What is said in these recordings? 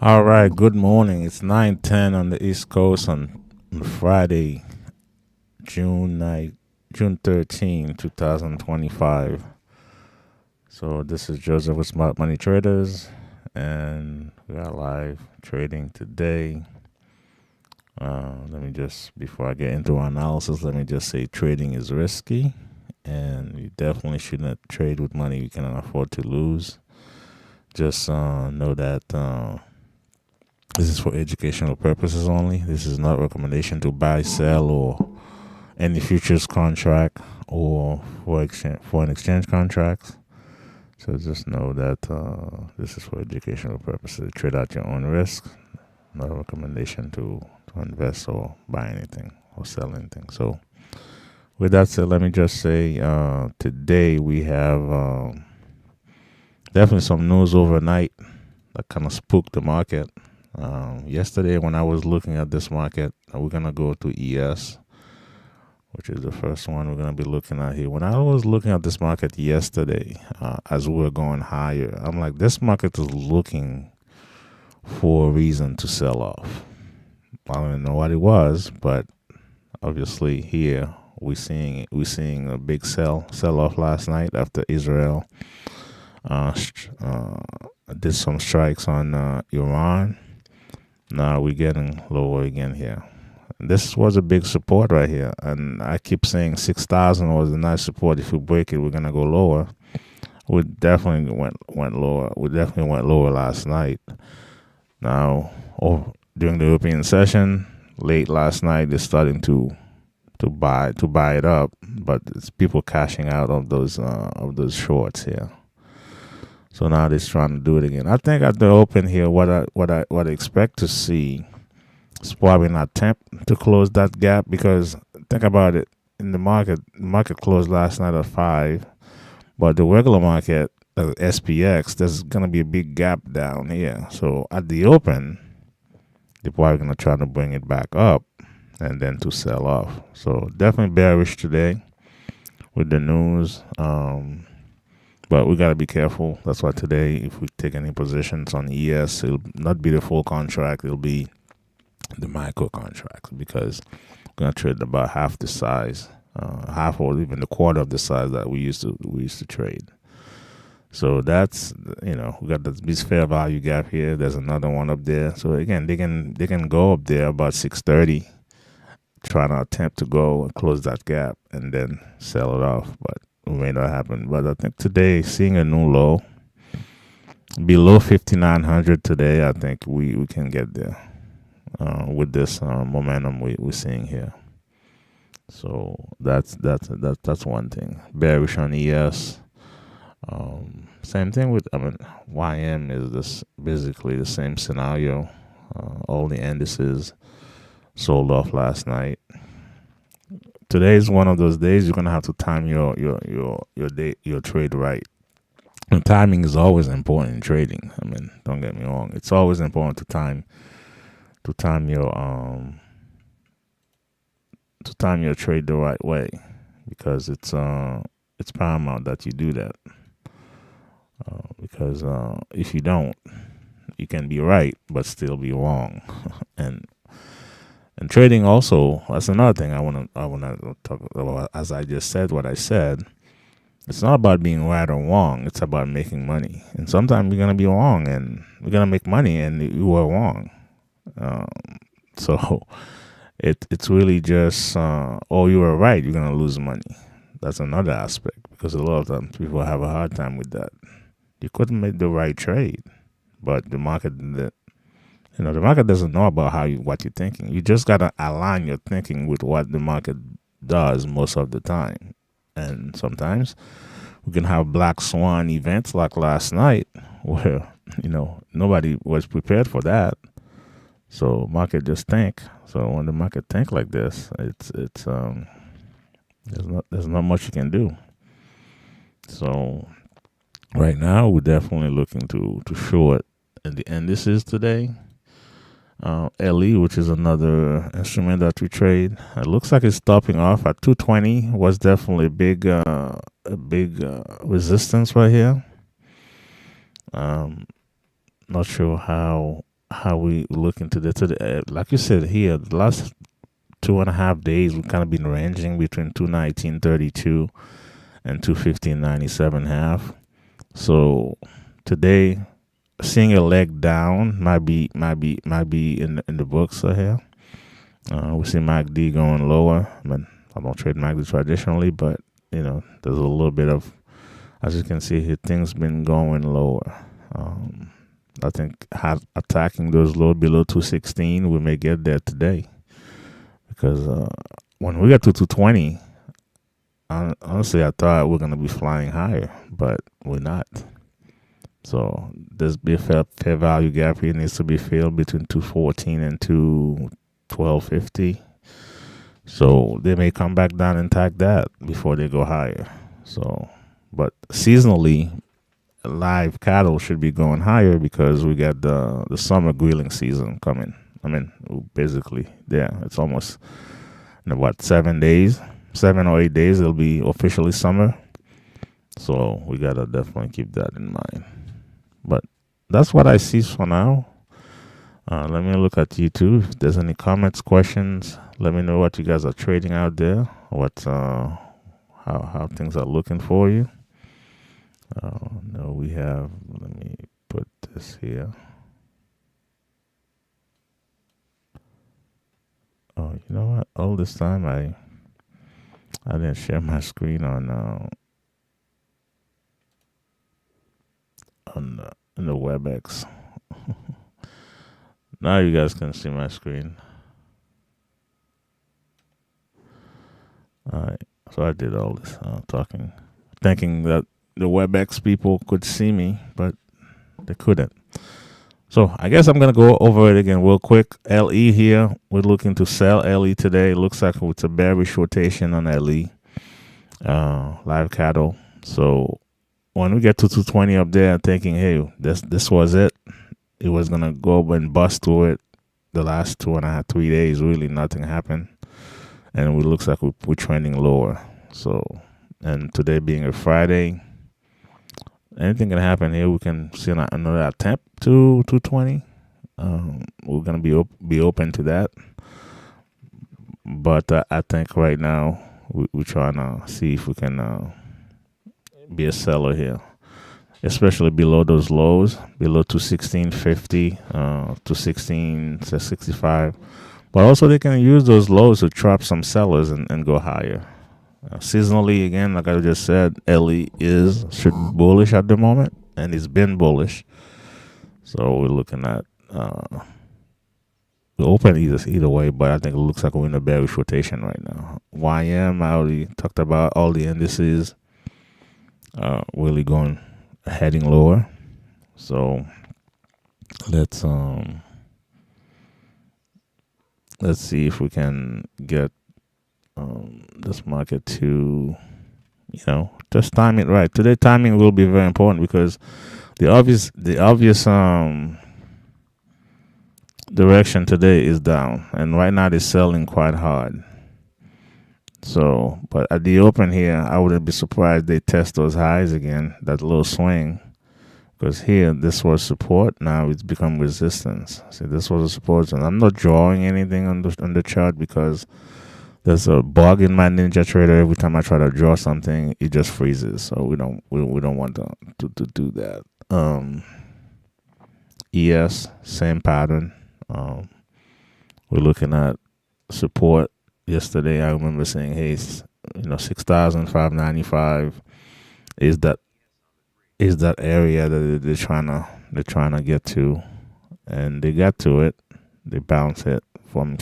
All right, good morning. It's 9:10 on the East Coast on Friday, June 9, June 13, 2025. So this is Joseph with Smart Money Traders, and we are live trading today. Let me just, before I get into our analysis, let me just say trading is risky, and you definitely shouldn't trade with money you cannot afford to lose. Just know that this is for educational purposes only. This is not recommendation to buy, sell, or any futures contract or foreign exchange contracts. So just know that this is for educational purposes. Trade at your own risk. Not a recommendation to invest or buy anything or sell anything. So with that said, let me just say today we have definitely some news overnight that kind of spooked the market. Yesterday, when I was looking at this market, we're gonna go to ES, which is the first one we're gonna be looking at here. When I was looking at this market yesterday, as we were going higher, I'm like, this market is looking for a reason to sell off. I don't know what it was, but obviously here we're seeing a big sell off last night after Israel did some strikes on Iran. Now we're getting lower again here. This was a big support right here, and I keep saying 6,000 was a nice support. If we break it, we're gonna go lower. We definitely went lower. We definitely went lower last night. Now, during the European session late last night, they're starting to buy it up, but it's people cashing out of those shorts here. So now they're trying to do it again. I think at the open here, what I expect to see is probably an attempt to close that gap, because think about it. In the market closed last night at 5, but the regular market, SPX, there's gonna be a big gap down here. So at the open, they're probably gonna try to bring it back up and then to sell off. So definitely bearish today with the news. But we gotta be careful. That's why today, if we take any positions on ES, it'll not be the full contract. It'll be the micro contracts, because we're gonna trade about half the size, half or even the quarter of the size that we used to trade. So that's, we got this fair value gap here. There's another one up there. So again, they can go up there about 630, trying to attempt to go and close that gap and then sell it off, but it may not happen. But I think today, seeing a new low below 5,900 today, I think we can get there with this momentum we're seeing here. So that's one thing. Bearish on ES. Same thing with, YM is this basically the same scenario. All the indices sold off last night. Today is one of those days you're gonna have to time your trade right. And timing is always important in trading. Don't get me wrong. It's always important to time your trade the right way, because it's paramount that you do that. Because if you don't, you can be right but still be wrong. And trading also, that's another thing I wanna talk about. As I just said what I said, it's not about being right or wrong. It's about making money. And sometimes you're gonna be wrong, and we're gonna make money, and you are wrong. So it's really just, you were right, you're gonna lose money. That's another aspect, because a lot of times people have a hard time with that. You couldn't make the right trade, but the market doesn't know about what you're thinking. You just gotta align your thinking with what the market does most of the time. And sometimes we can have black swan events like last night, where nobody was prepared for that. So market just think. So when the market think like this, it's there's not much you can do. So right now we're definitely looking to short in the indices today. LE, which is another instrument that we trade, it looks like it's stopping off at 220. Was definitely a big resistance right here. Not sure how how we look into like you said here, the last 2.5 days we've kind of been ranging between 219.32 and 215.97 half. So today, seeing a leg down might be in the books here. We see MACD going lower. I mean, I don't trade MACD traditionally, but there's a little bit of, as you can see here, things been going lower. I think attacking those low below 216, we may get there today, because when we get to 220, honestly, I thought we're gonna be flying higher, but we're not. So there's be a fair value gap here needs to be filled between 214 and 212.50. So they may come back down and tag that before they go higher. So, but seasonally, live cattle should be going higher because we got the summer grilling season coming. I mean, basically, yeah, it's almost in about 7 or 8 days, it'll be officially summer. So we gotta definitely keep that in mind. But that's what I see for now. Let me look at YouTube. If there's any comments, questions, let me know what you guys are trading out there. How things are looking for you. No, we have. Let me put this here. Oh, you know what? All this time I didn't share my screen on in the WebEx. Now you guys can see my screen. All right, so I did all this talking, thinking that the WebEx people could see me, but they couldn't. So I guess I'm gonna go over it again real quick. LE here, we're looking to sell LE today. It looks like it's a bearish rotation on LE, live cattle. So when we get to 220 up there, thinking, hey, this was it. It was gonna go up and bust to it. The last 2.5, 3 days, really nothing happened, and it looks like we're trending lower. So, and today being a Friday, anything can happen here. We can see another attempt to 220. We're gonna be open to that, but I think right now we're trying to see if we can be a seller here, especially below those lows, below 216.50, 216.65. But also they can use those lows to trap some sellers and go higher. Seasonally, again, like I just said, LE should be bullish at the moment, and it's been bullish. So we're looking at the open either way, but I think it looks like we're in a bearish rotation right now. YM, I already talked about all the indices really heading lower. So let's see if we can get this market to just time it right. Today timing will be very important because the obvious direction today is down, and right now they're selling quite hard. So, but at the open here, I wouldn't be surprised they test those highs again, that little swing, because here this was support, now it's become resistance. See, this was a support, and I'm not drawing anything on the chart because there's a bug in my Ninja Trader. Every time I try to draw something, it just freezes. So we don't want to do that. ES, same pattern. We're looking at support. Yesterday, I remember saying, "Hey, 6,595 is that area that they're trying to get to, and they got to it. They bounced it from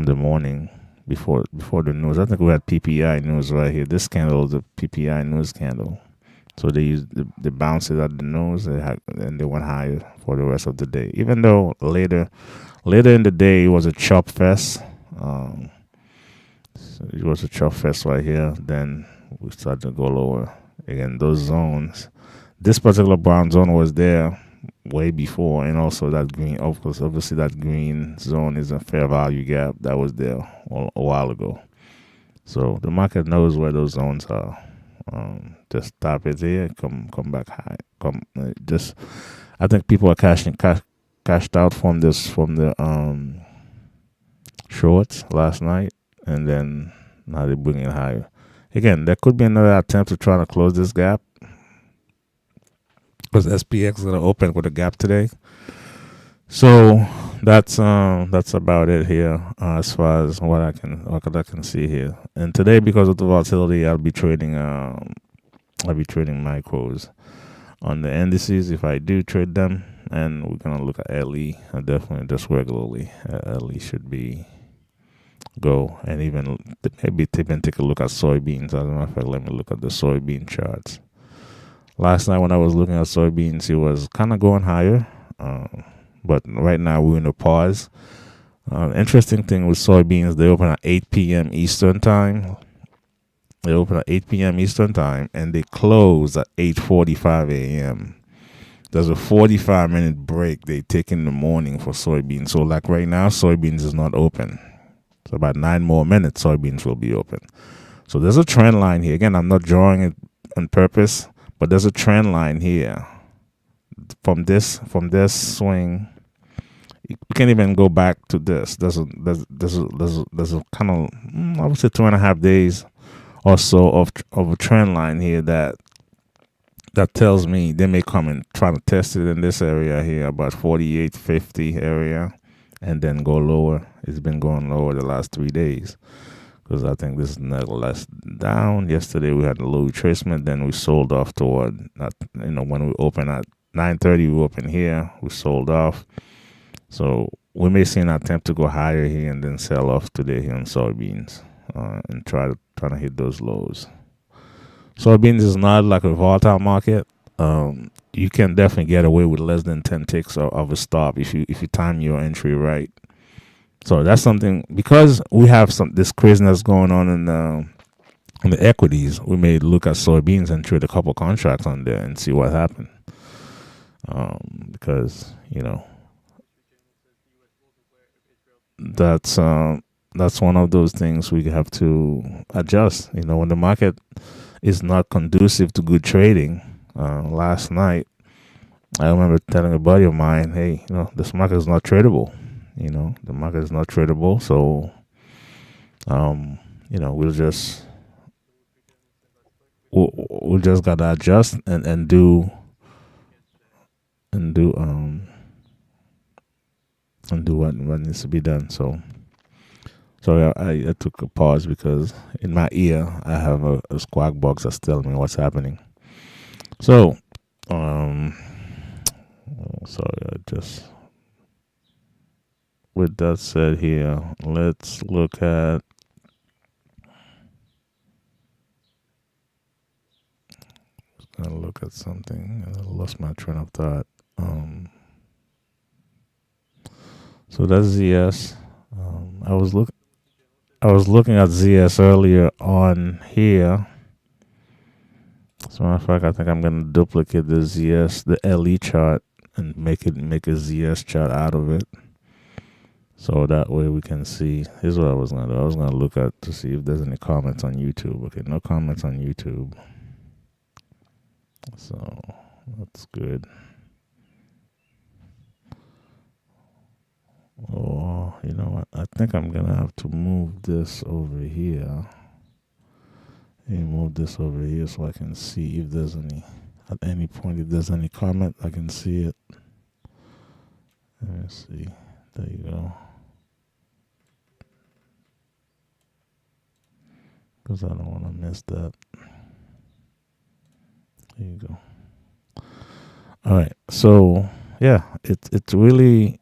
the morning before the news. I think we had PPI news right here. This candle is a PPI news candle, so they bounced it at the news, and they went higher for the rest of the day. Even though later in the day, it was a chop fest. It was a chop fest right here. Then we started to go lower. Again, those zones. This particular brown zone was there way before, and also that green. Of course, obviously that green zone is a fair value gap that was there a while ago. So the market knows where those zones are. Just stop it here, come back high. I think people are cashed out from the shorts last night, and then now they're bringing it higher. Again, there could be another attempt to try to close this gap because SPX is going to open with a gap today. So that's about it here as far as what I can see here. And today, because of the volatility, I'll be trading micros on the indices if I do trade them, and we're gonna look at LE. Definitely just regularly. LE should be go, and even maybe even take a look at soybeans. As a matter of fact, let me look at the soybean charts. Last night when I was looking at soybeans, it was kind of going higher, but right now we're in a pause. Interesting thing with soybeans, they open at 8 p.m. Eastern time. They open at 8 p.m. Eastern time, and they close at 8:45 a.m. There's a 45-minute break they take in the morning for soybeans. So like right now, soybeans is not open. So about 9 more minutes, soybeans will be open. So there's a trend line here. Again, I'm not drawing it on purpose, but there's a trend line here. From this swing, you can even go back to this. There's a kind of, I would say 2.5 days or so of a trend line here that tells me they may come and try to test it in this area here, about 48.50 area, and then go lower. It's been going lower the last 3 days because I think this is nevertheless down. Yesterday we had a low retracement, then we sold off toward that. When we open at 9:30, we open here, we sold off. So we may see an attempt to go higher here and then sell off today here on soybeans and try to hit those lows. Soybeans is not like a volatile market. You can definitely get away with less than 10 ticks of a stop if you time your entry right. So that's something, because we have this craziness going on in the equities. We may look at soybeans and trade a couple contracts on there and see what happens. Because that's one of those things we have to adjust. When the market is not conducive to good trading. Last night, I remember telling a buddy of mine, "Hey, this market is not tradable. The market is not tradable. So, we'll just gotta adjust and do what needs to be done." So I took a pause because in my ear I have a squawk box that's telling me what's happening. So, just with that said here, let's look at something. I lost my train of thought. So that's ZS. I was looking at ZS earlier on here. As a matter of fact, I think I'm going to duplicate the ZS, the LE chart, and make a ZS chart out of it. So that way we can see. Here's what I was going to do. I was going to look at to see if there's any comments on YouTube. Okay, no comments on YouTube. So that's good. Oh, you know what? I think I'm going to have to move this over here. Move this over here so I can see if there's at any point, if there's any comment, I can see it. Let me see. There you go. Because I don't want to miss that. There you go. All right. So yeah, it's really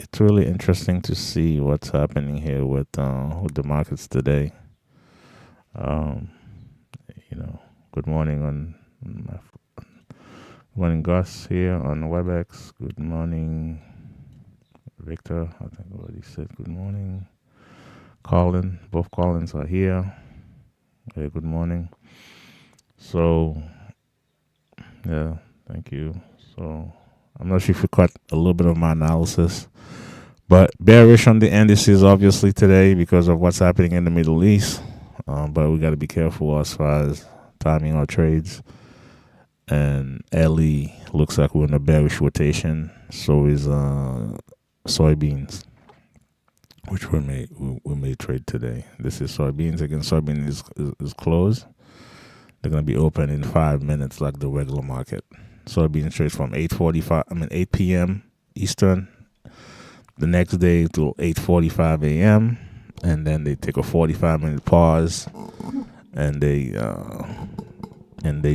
interesting to see what's happening here with the markets today. Good morning good morning Gus here on WebEx. Good morning Victor. I think I already said good morning. Colin, both Collins are here. Hey, good morning. So yeah, thank you. So I'm not sure if you caught a little bit of my analysis, but bearish on the indices obviously today because of what's happening in the Middle East. But we got to be careful as far as timing our trades. and LE looks like we're in a bearish rotation. So is soybeans, which we may trade today. This is soybeans. Again, soybean is closed. They're gonna be open in 5 minutes, like the regular market. Soybeans trades from 8 p.m. Eastern the next day to 8:45 a.m. and then they take a 45-minute pause, and they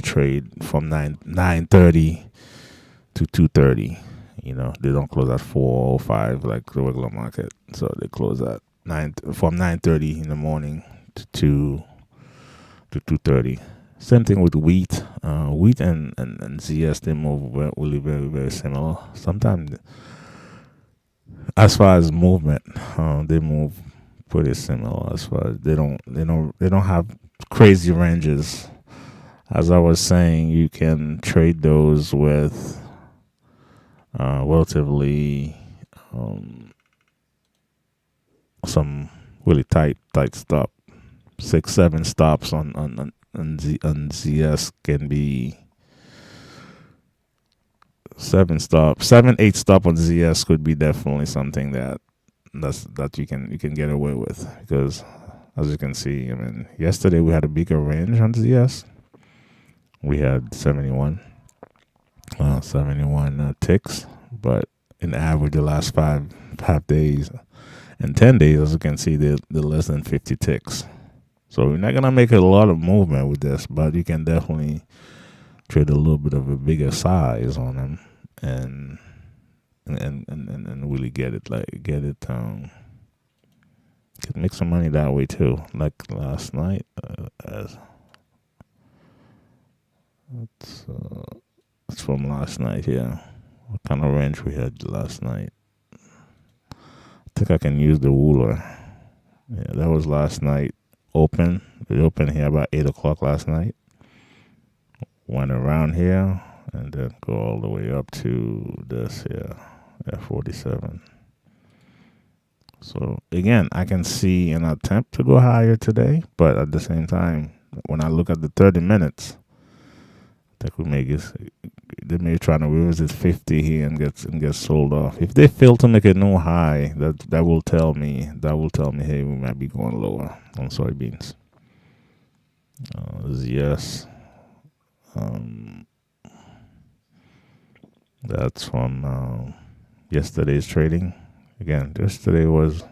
trade from 9:30 to 2:30. They don't close at 4:05 like the regular market, so they close at 9:30 in the morning to 2:30. Same thing with wheat. Wheat and ZS, they move really very, very similar. Sometimes, as far as movement, they move pretty similar. As far as they don't have crazy ranges. As I was saying, you can trade those with relatively some really tight stop. 6-7 stops on ZS can be 7 8 stop on ZS could be definitely something that you can get away with, because as you can see, yesterday we had a bigger range on ZS. We had 71 ticks, but in average the last 5 days and 10 days, as you can see, they're less than 50 ticks. So we're not gonna make a lot of movement with this, but you can definitely trade a little bit of a bigger size on them and really get it can make some money that way too. Like last night, it's from last night here. What kind of range we had last night? I think I can use the ruler. Yeah, that was last night. Open. It opened here about 8 o'clock last night. Went around here and then go all the way up to this here at 47. So again, I can see an attempt to go higher today, but at the same time, when I look at the 30 minutes, I think they may try to revisit 50 here and get sold off. If they fail to make a new high, that will tell me, hey, we might be going lower on soybeans. Yes, that's from yesterday's trading. Again, yesterday was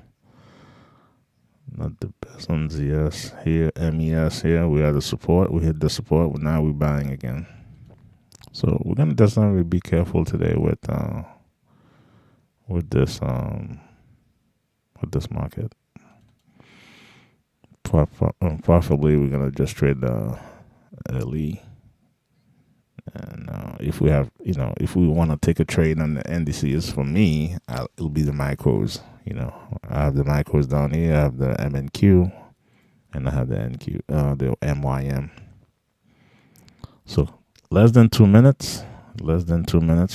not the best on ZS. Here, MES here, we had the support. We hit the support. Now we're buying again. So we're gonna definitely be careful today with this market. Possibly we're gonna just trade the LE, and if we want to take a trade on the indices, for me, it'll be the micros. I have the micros down here. I have the MNQ, and I have the NQ, the MYM. So less than 2 minutes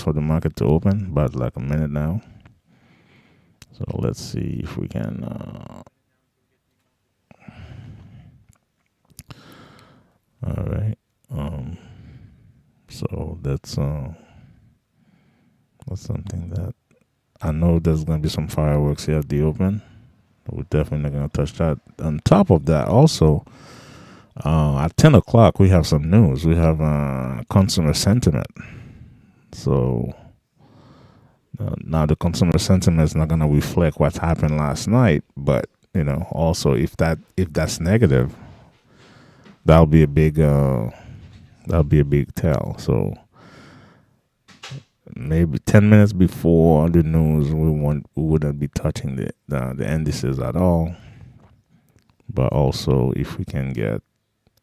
for the market to open, about like a minute now. So let's see if we can. All right. So that's something that I know there's gonna be some fireworks here at the open. We're definitely not gonna touch that. On top of that, also, at 10 o'clock we have some news. We have consumer sentiment. So now the consumer sentiment is not gonna reflect what happened last night, but also if that's negative, that'll be a big tell. So maybe 10 minutes before the news, we wouldn't be touching the indices at all. But also, if we can get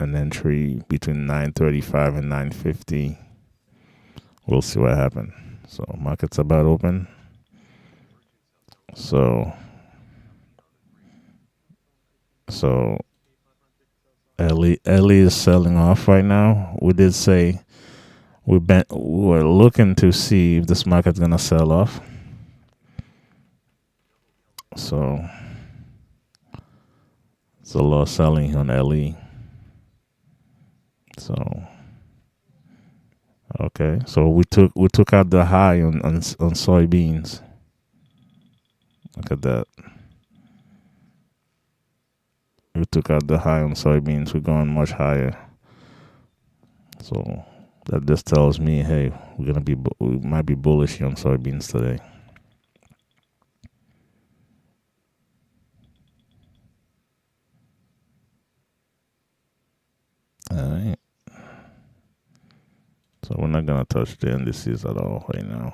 an entry between 9:35 and 9:50, we'll see what happens. So market's about open. So LE is selling off right now. We did say we were looking to see if this market's gonna sell off. So it's a lot of selling on LE. So Okay, so we took out the high on soybeans. Look at that. We took out the high on soybeans. We're going much higher. So that just tells me, hey, we might be bullish on soybeans today. All right. So we're not gonna touch the indices at all right now.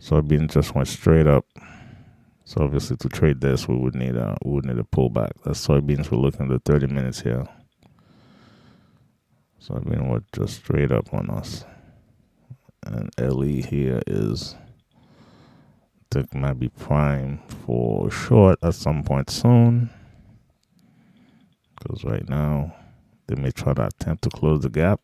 Soybeans just went straight up. So obviously to trade this, we would need a pullback. That's soybeans. We're looking at the 30 minutes here. Soybean went just straight up on us, and LE here is, I think, might be prime for short at some point soon. Because right now they may try to attempt to close the gap.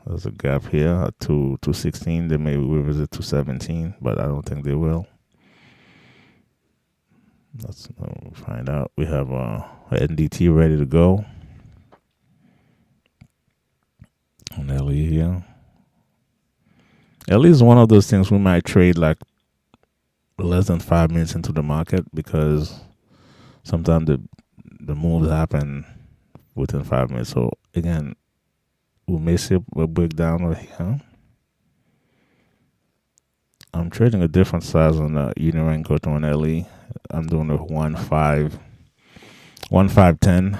There's a gap here at 216. They may revisit 217, but I don't think they will. Let's find out. We have NDT ready to go on LE here. LE is one of those things we might trade like less than 5 minutes into the market, because sometimes the moves happen within 5 minutes. So again, we may see a breakdown right here. I'm trading a different size on the Unirank on LE. I'm doing a 1.510,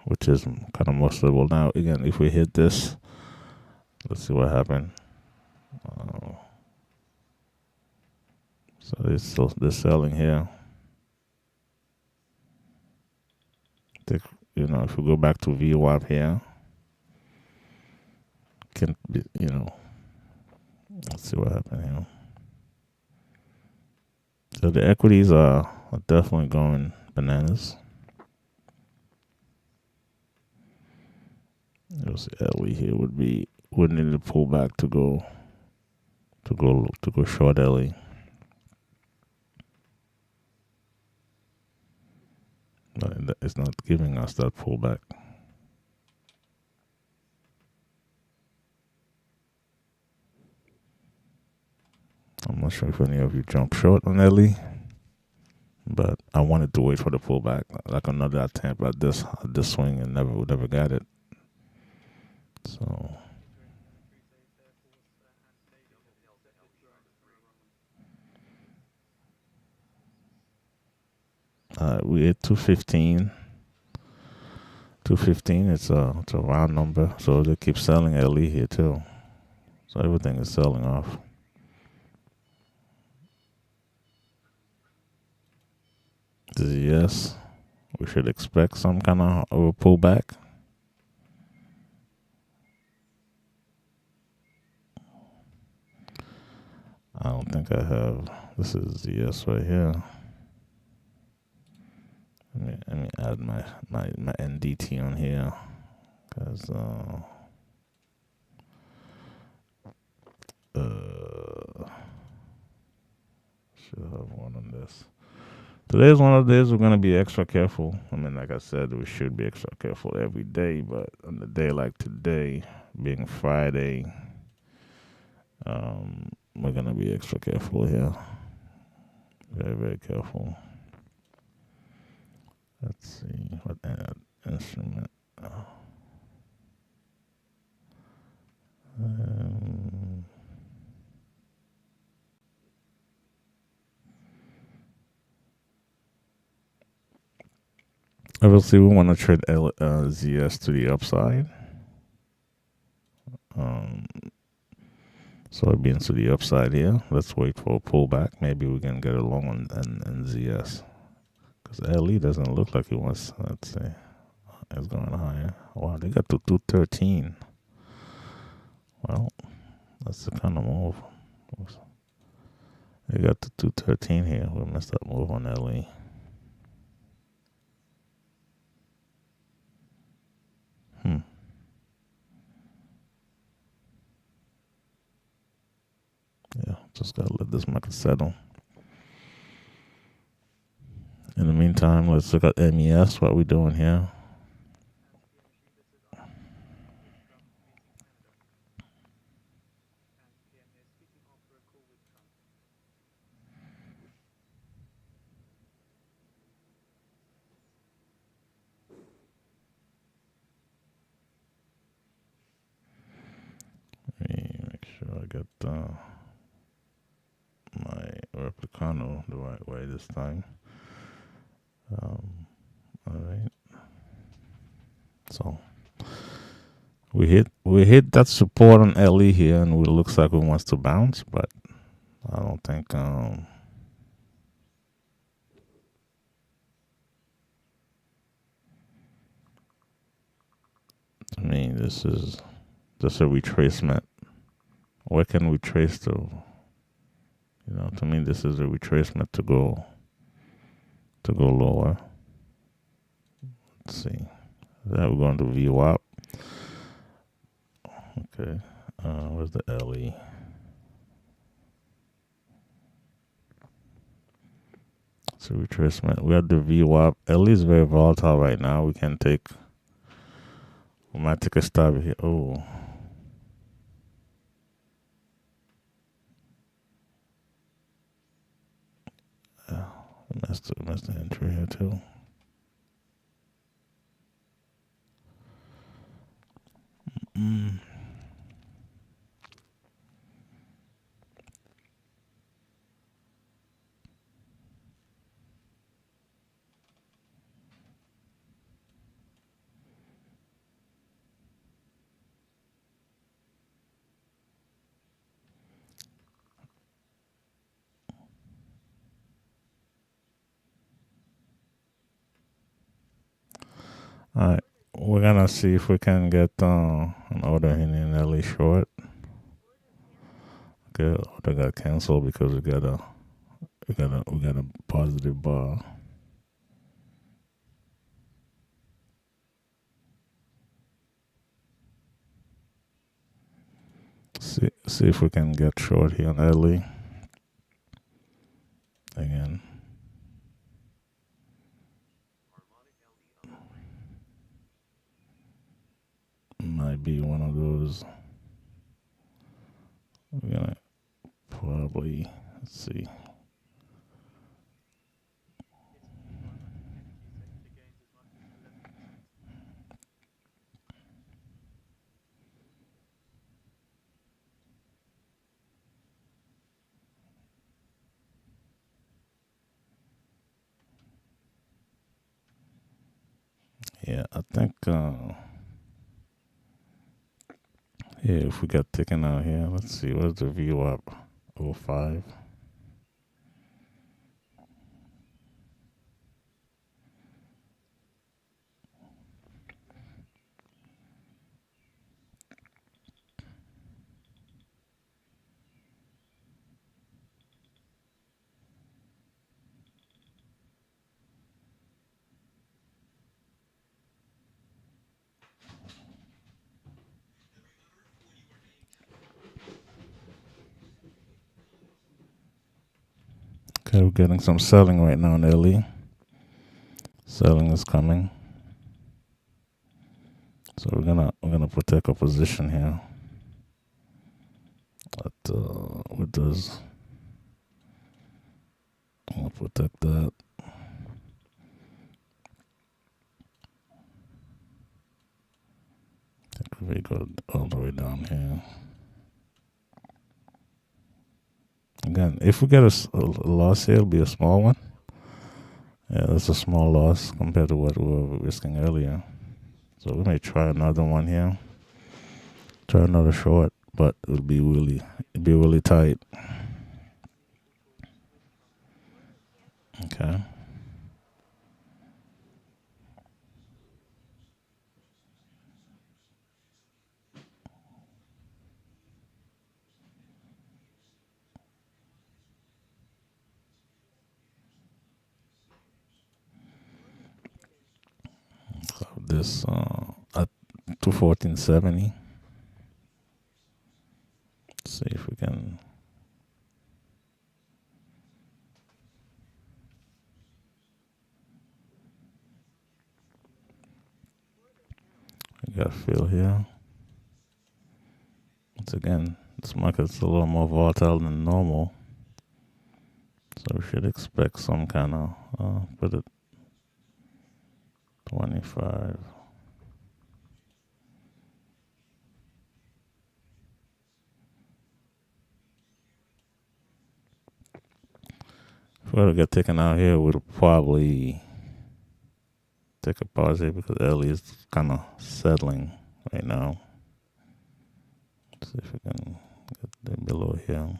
which is kind of more stable. Now, again, if we hit this, let's see what happened. So they're selling here. If we go back to VWAP here, can be, let's see what happened here. So the equities are definitely going bananas. LE here would need to pull back to go short LE. But it's not giving us that pullback. I'm not sure if any of you jumped short on LE, but I wanted to wait for the pullback, like another attempt at this swing, and never got it. So we hit 215. 215. It's a round number, so they keep selling LE here too. So everything is selling off. Yes, we should expect some kind of a pullback. I don't think I have. This is yes right here. Let me add my NDT on here, because should have one on this. Today's one of the days we're gonna be extra careful. I mean, like I said, we should be extra careful every day, but on a day like today, being Friday, we're gonna be extra careful here. Very, very careful. Let's see what instrument. Obviously, we want to trade ZS to the upside. Soybeans to the upside here. Let's wait for a pullback. Maybe we can get a long one and ZS. Because LE doesn't look like it wants, let's see, it's going higher. Wow, they got to 213. Well, that's the kind of move. They got to 213 here. We missed that move on LE. Yeah, just gotta let this market settle. In the meantime, let's look at MES. What we doing here? I get my replicano the right way this time. All right. So we hit that support on LE here, and it looks like it wants to bounce, but I don't think to me this is just a retracement. Where can we trace to? To me this is a retracement to go lower. Let's see. That we're going to VWAP. Okay. Where's the LE? So retracement. We have the VWAP. LE is very volatile right now. We might take a stab here. Oh. Messed the entry here too. All right, we're gonna see if we can get an order in LE short. Okay, order got canceled because we got a positive bar. See if we can get short here on LE again. Might be one of those. We're gonna probably, let's see. Yeah, I think if we got taken out here, let's see, what's the VWAP? 05. Okay, we're getting some selling right now in LE. Selling is coming. So we're gonna protect our position here. But with this, I'm gonna protect that. I think we go all the way down here. Again, if we get a loss here, it'll be a small one. Yeah, that's a small loss compared to what we were risking earlier. So we may try another one here. Try another short, but it'd be really tight. Okay. So this at 214.70. See if we can. We got fill here. Once again, this market's a little more volatile than normal. So we should expect some kind of put it 25. If we were to get taken out here, we'll probably take a pause here because Ellie is kind of settling right now. Let's see if we can get them below here.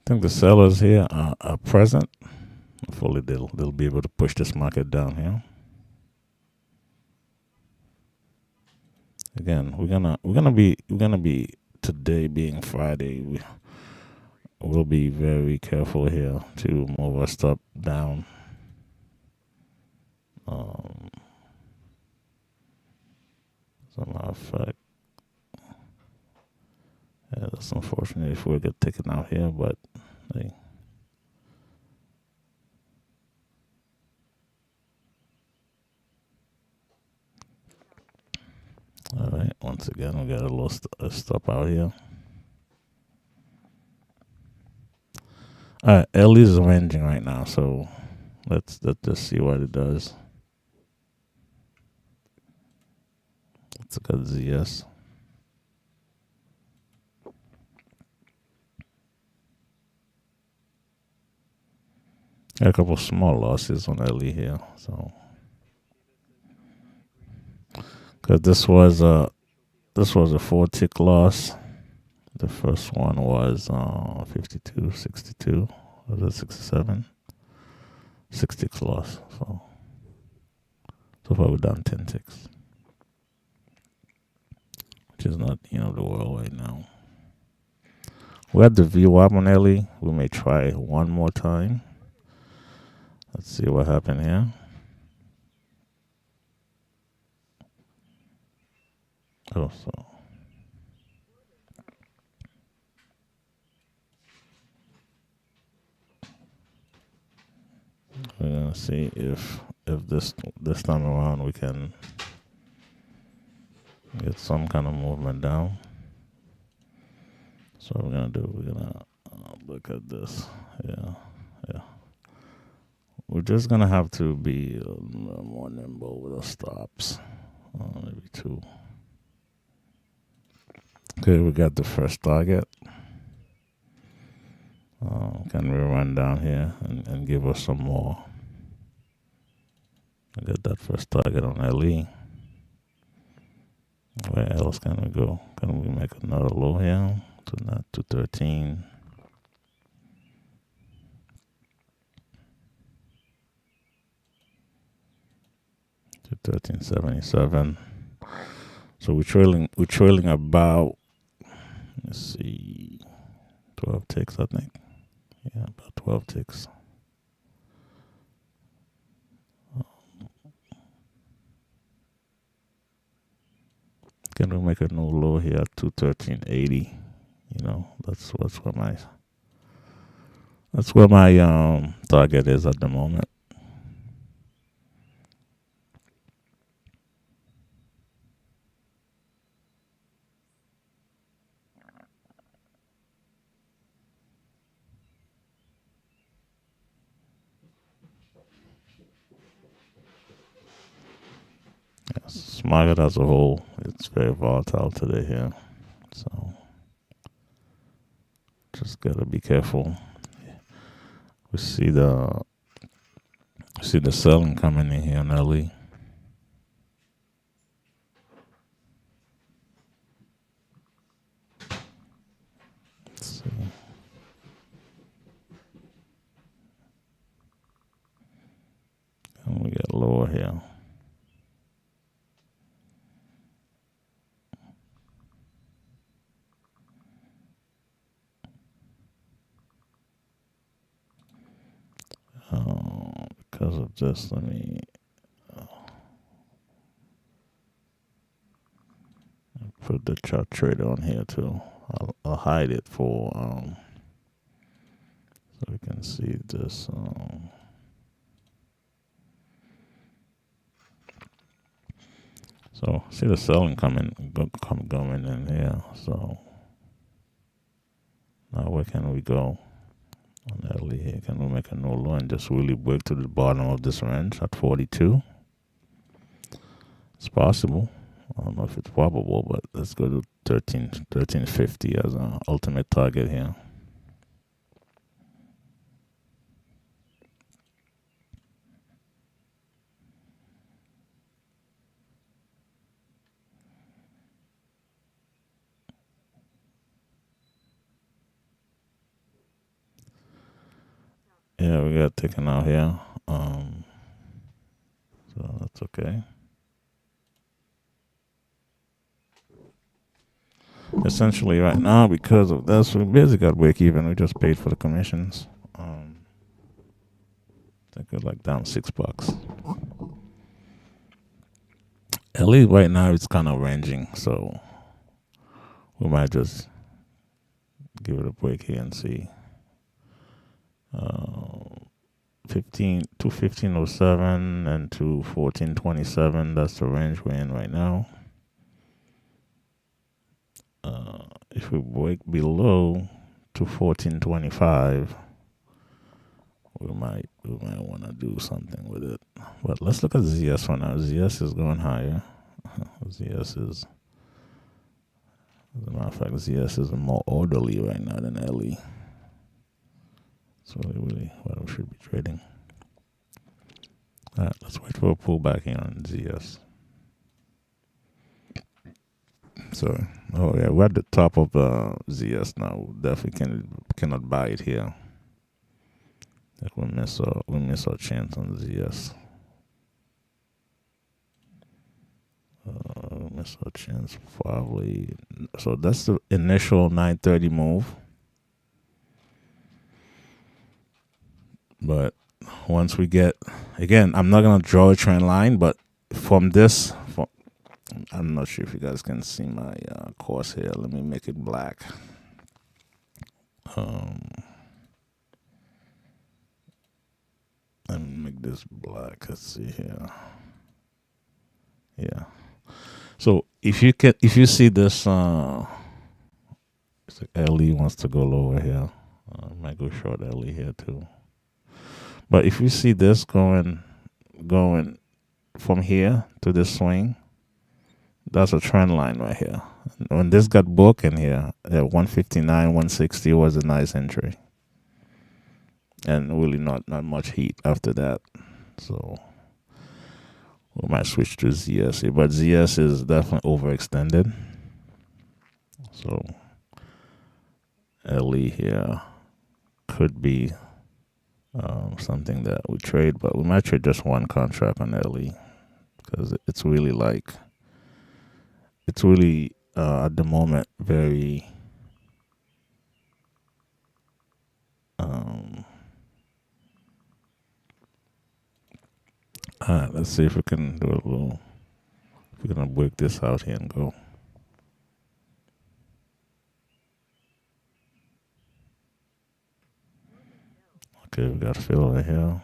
I think the sellers here are present. Hopefully they'll be able to push this market down here. Again, we're gonna be today being Friday. We'll be very careful here to move our stop down. As a matter of fact, yeah, that's unfortunate if we get taken out here, but hey. All right, once again, we got a little stop out here. All right, Ellie's arranging right now, so let's just see what it does. Let's look at ZS. Got a couple small losses on Ellie here, so because this was a 4 tick loss. The first one was 52, 62. Was it 67? 6 ticks loss. So far we've done 10 ticks, which is not the end of the world right now. We had the VWAP on Ellie. We may try one more time. Let's see what happened here. Oh, so we're gonna see if this time around we can get some kind of movement down. So what we're gonna do, we're gonna look at this. Yeah. We're just gonna have to be more nimble with our stops. Maybe 2. Okay, we got the first target. Can we run down here and give us some more? I got that first target on LE. Where else can we go? Can we make another low here to not 213? To 1377. So we're trailing about, let's see, 12 ticks, I think. Yeah, about 12 ticks. Can we make a new low here at 213.80? You know, that's where my target is at the moment. Yes, market as a whole, it's very volatile today here, so just gotta be careful. We see the selling coming in here on LE. Let's see. And we get lower here. Because of this, let me put the chart trader on here too. I'll hide it for so we can see this. So see the selling going in here. So now where can we go on LE here? Can we make a new low and just really break to the bottom of this range at 42? It's possible. I don't know if it's probable, but let's go to 1350 as an ultimate target here. Yeah, we got taken out here. So that's okay. Essentially, right now, because of this, we basically got break even. We just paid for the commissions. I think it's like down $6. At least right now, it's kind of ranging, so we might just give it a break here and see. 215.07 and to 14.27. That's the range we're in right now. If we break below to 14.25, we might want to do something with it. But let's look at ZS for now. ZS is going higher. ZS is, as a matter of fact, ZS is more orderly right now than LE. So really what we should be trading. All right, let's wait for a pullback here on ZS. So, oh yeah, we're at the top of ZS now. Definitely cannot buy it here. Like we miss our chance on ZS. Miss our chance probably. So that's the initial 930 move. But once we get, again, I'm not gonna draw a trend line, but from this, I'm not sure if you guys can see my course here. Let me make it black. Let me make this black. Let's see here. Yeah. So if you see this, it's like LE wants to go lower here. I might go short LE here too. But if you see this going from here to this swing, that's a trend line right here. When this got broken here at 159, 160 was a nice entry. And really not much heat after that. So we might switch to ZS here. But ZS is definitely overextended. So LE here could be something that we trade, but we might trade just one contract on LE because it's really at the moment very alright, let's see if we can do a little, if we're gonna break this out here and go. Okay, we got fill right here.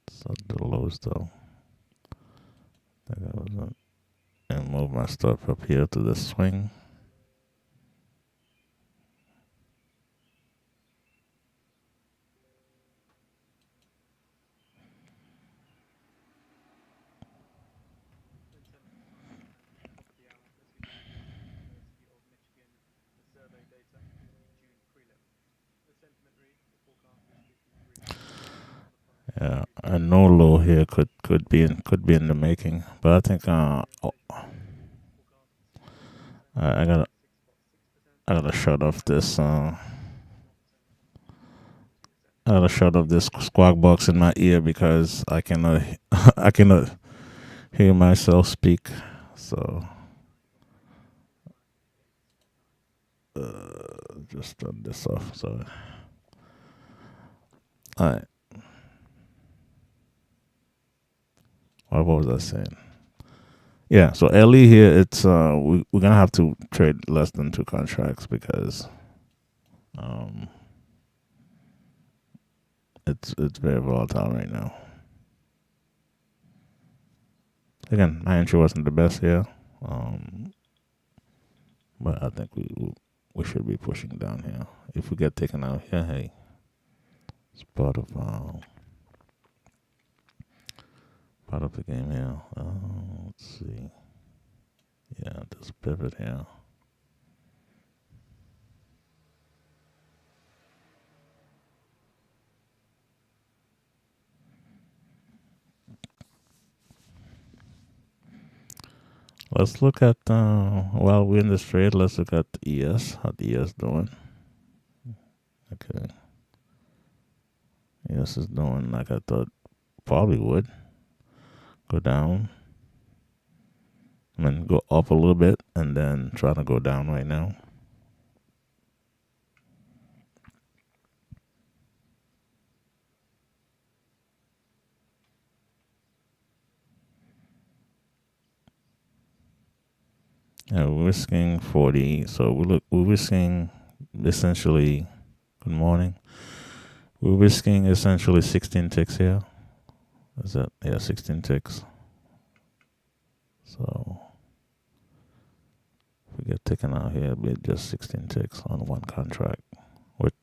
It's at the lows though. I think that was it. And move my stop up here to the swing. Yeah, a no low here could be in the making, but I think I gotta shut off this I gotta shut off this squawk box in my ear because I cannot I cannot hear myself speak. So just turn this off. So all right. What was I saying? Yeah, so LE here, it's we're gonna have to trade less than two contracts because um it's very volatile right now. Again, my entry wasn't the best here, um, but I think we should be pushing down here. If we get taken out here, hey, it's part of the game here. Let's see. Yeah, this pivot here. Let's look at while we're in this trade. Let's look at the ES. How the ES doing? Okay, ES is doing like I thought probably would go down. I mean, go up a little bit and then try to go down right now. Yeah, we're risking 40. So we're risking essentially. Good morning. We're risking essentially 16 ticks here. Is that, yeah, 16 ticks. So if we get taken out here, it'll be just 16 ticks on one contract. Which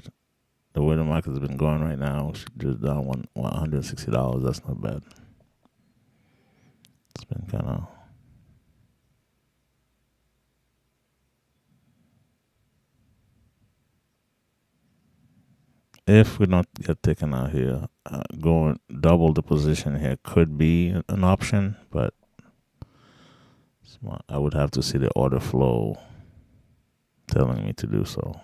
the way the market's been going right now, just down $160. That's not bad. It's been kind of. If we don't get taken out here, going double the position here could be an option, but I would have to see the order flow telling me to do so.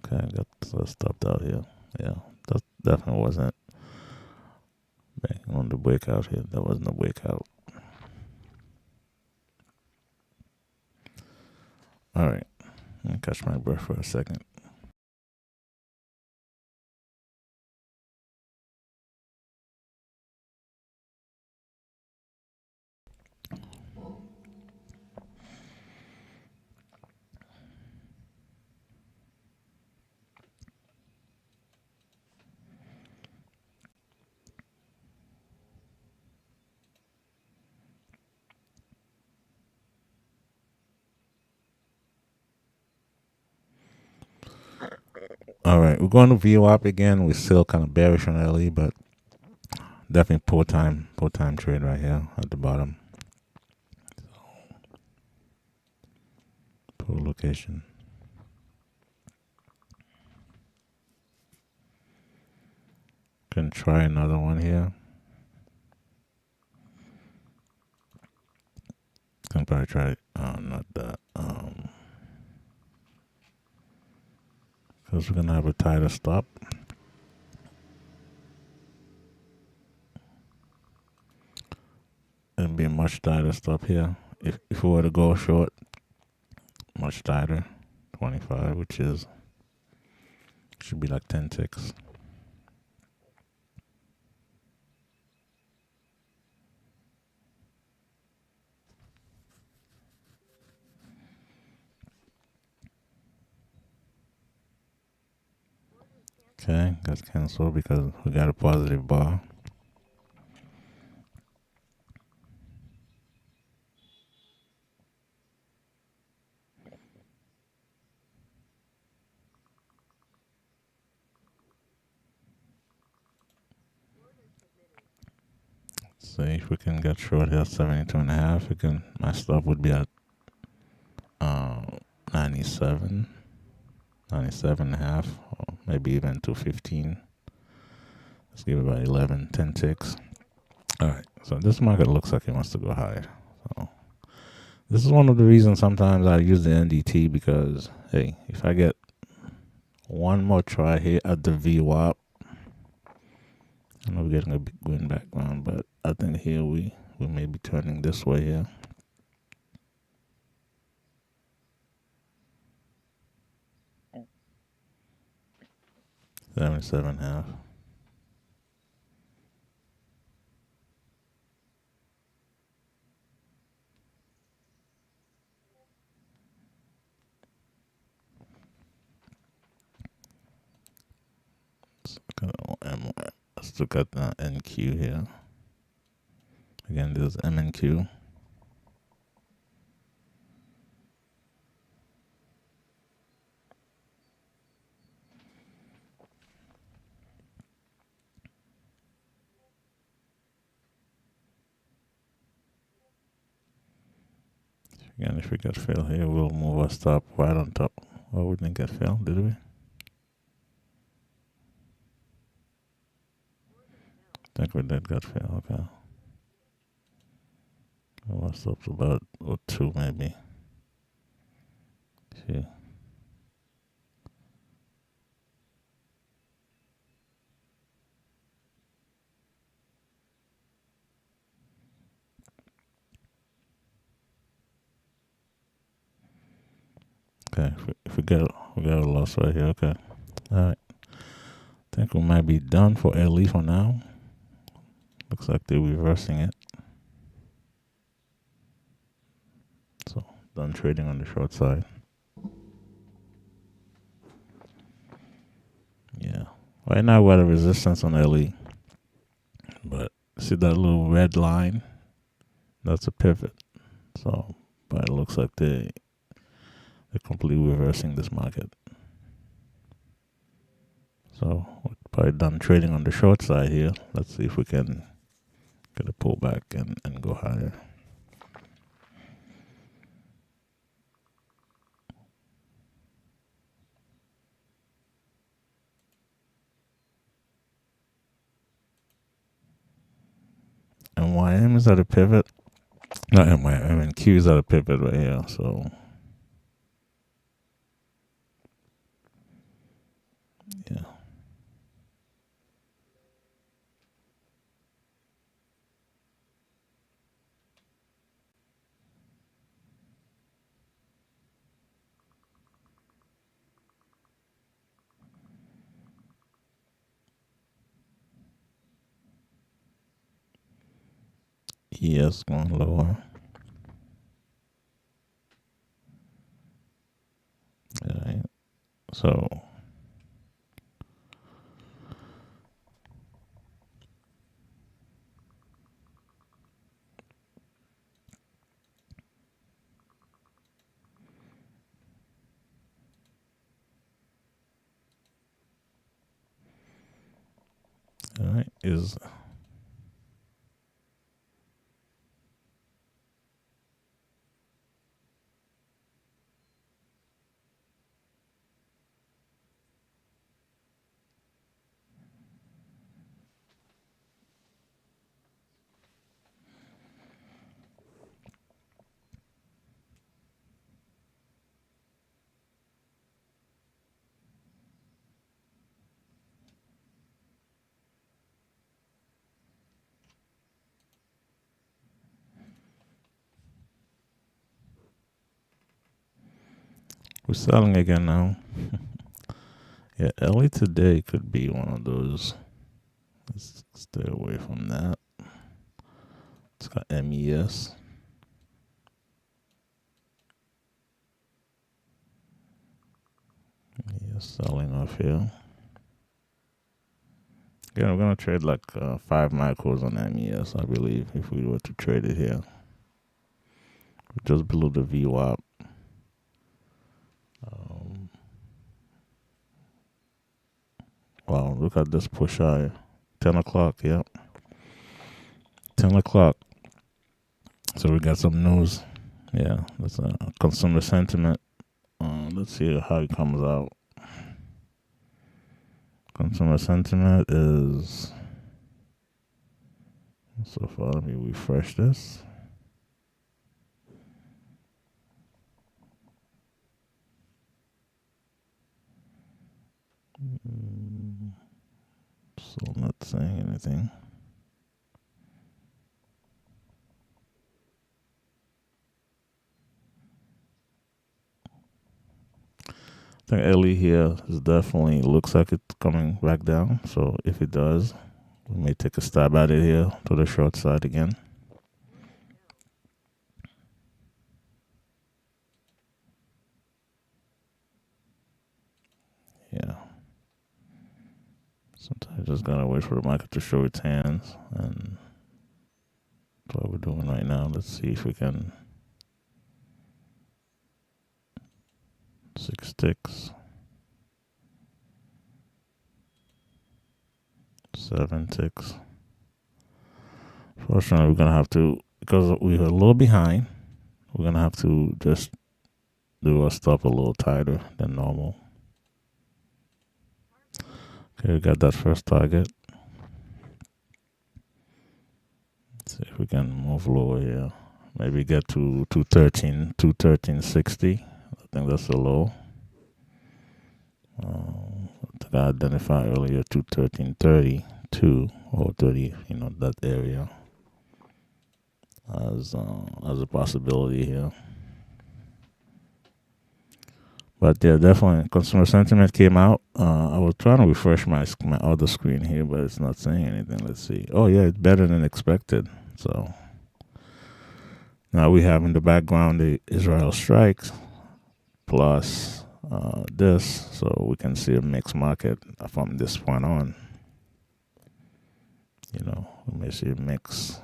Okay, I got stopped out here. Yeah, that definitely wasn't on the breakout here. That wasn't a breakout. All right, let me catch my breath for a second. All right, we're going to VWAP again. We're still kind of bearish on LE, but definitely pull time trade right here at the bottom. Pull location. Can try another one here. Can probably try not that. Because we're gonna have a tighter stop. It'll be a much tighter stop here. If we were to go short, much tighter, 25, which is should be like 10 ticks. Okay, got canceled because we got a positive bar. Let's see if we can get short here, 72.5. We can. My stop would be at 97, 97.5, or maybe even 215. Let's give it about 11, 10 ticks. All right, so this market looks like it wants to go higher. So this is one of the reasons sometimes I use the NDT because, hey, if I get one more try here at the VWAP, I know we're getting a big win background, but I think here we may be turning this way here. 77.5. Let's look at NQ here. Again, this is M and Q. Again, if we get fail here, we'll move our stop right on top. Well, we didn't get fail, did we? I think we did get fail, okay. Our stop's about 2 maybe. See. Okay, if we get a loss right here, okay. Alright. I think we might be done for LE for now. Looks like they're reversing it. So, done trading on the short side. Yeah. Right now we're at a resistance on LE. But see that little red line? That's a pivot. So, but it looks like they're completely reversing this market. So, we're probably done trading on the short side here. Let's see if we can get a pullback and go higher. MYM is at a pivot. Not MYM, and Q is at a pivot right here. So, yeah. ES going lower. Alright. So, alright, is we're selling again now. Yeah, LE today could be one of those. Let's stay away from that. It's got MES. MES selling off here. Yeah, we're gonna trade like 5 micros on MES, I believe, if we were to trade it here. Just below the VWAP. Wow, look at this push high. 10 o'clock, yep. 10 o'clock. So we got some news. Yeah, that's consumer sentiment. Let's see how it comes out. Consumer sentiment is... So far, let me refresh this. So not saying anything. I think LE here is definitely looks like it's coming back down. So if it does, we may take a stab at it here to the short side again. Yeah. So We're just gonna wait for the market to show its hands, and that's what we're doing right now. Let's see if we can 6 ticks, 7 ticks. Fortunately, we're gonna have to, because we're a little behind. We're gonna have to just do our stop a little tighter than normal. Okay, we got that first target. Let's see if we can move lower here. Maybe get to 213.60. I think that's a low. I think I identified earlier 213.32 or 30. That area as a possibility here. But yeah, definitely consumer sentiment came out. I was trying to refresh my other screen here, but it's not saying anything. Let's see. Oh yeah, it's better than expected. So now we have in the background the Israel strikes plus this, so we can see a mixed market from this point on. We may see a mix.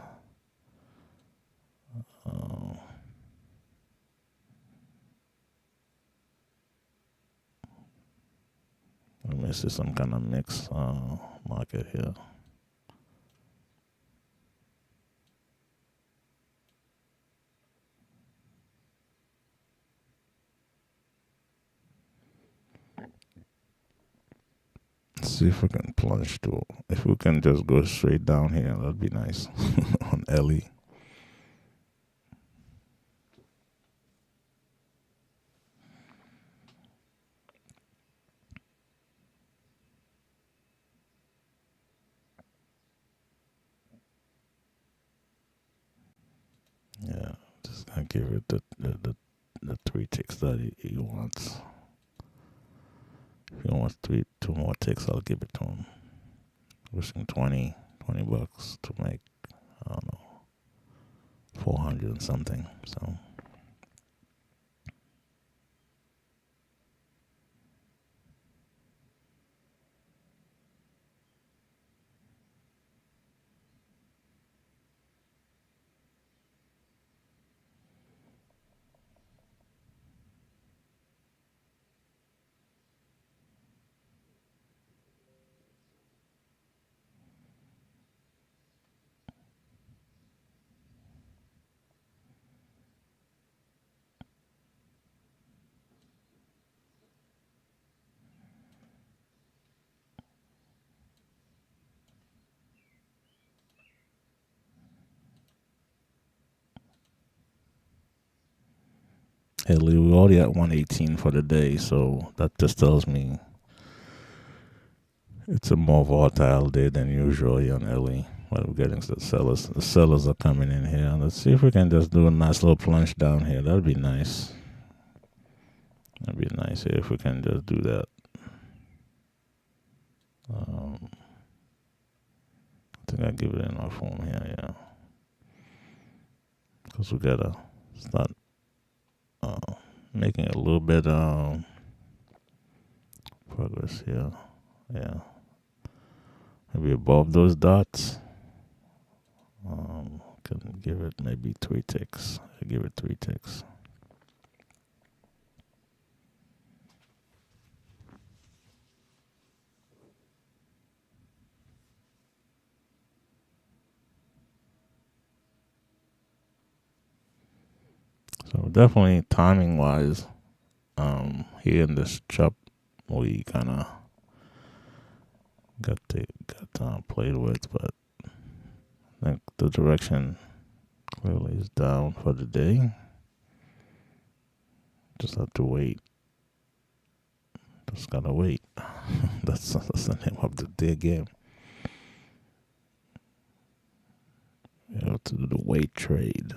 We may see some kind of mixed market here. Let's see if we can plunge to. If we can just go straight down here, that'd be nice on LE. Yeah, just gonna give it the 3 ticks that he wants. If he wants 2 more ticks, I'll give it to him. Wishing $20 to make, I don't know, 400 and something. So hey, Lee, we're already at 118 for the day, so that just tells me it's a more volatile day than usual here on LE. But we're getting to the sellers. The sellers are coming in here. Let's see if we can just do a nice little plunge down here. That'd be nice. That'd be nice here if we can just do that. I think I give it enough room here, yeah. Because we gotta start making a little bit progress here. Yeah. Maybe above those dots. Can give it maybe 3 ticks. I give it 3 ticks. So definitely timing wise, here in this chop, we kind of got played with, but I think the direction clearly is down for the day. Just have to wait. Just gotta wait. that's the name of the day game. You have to do the wait trade.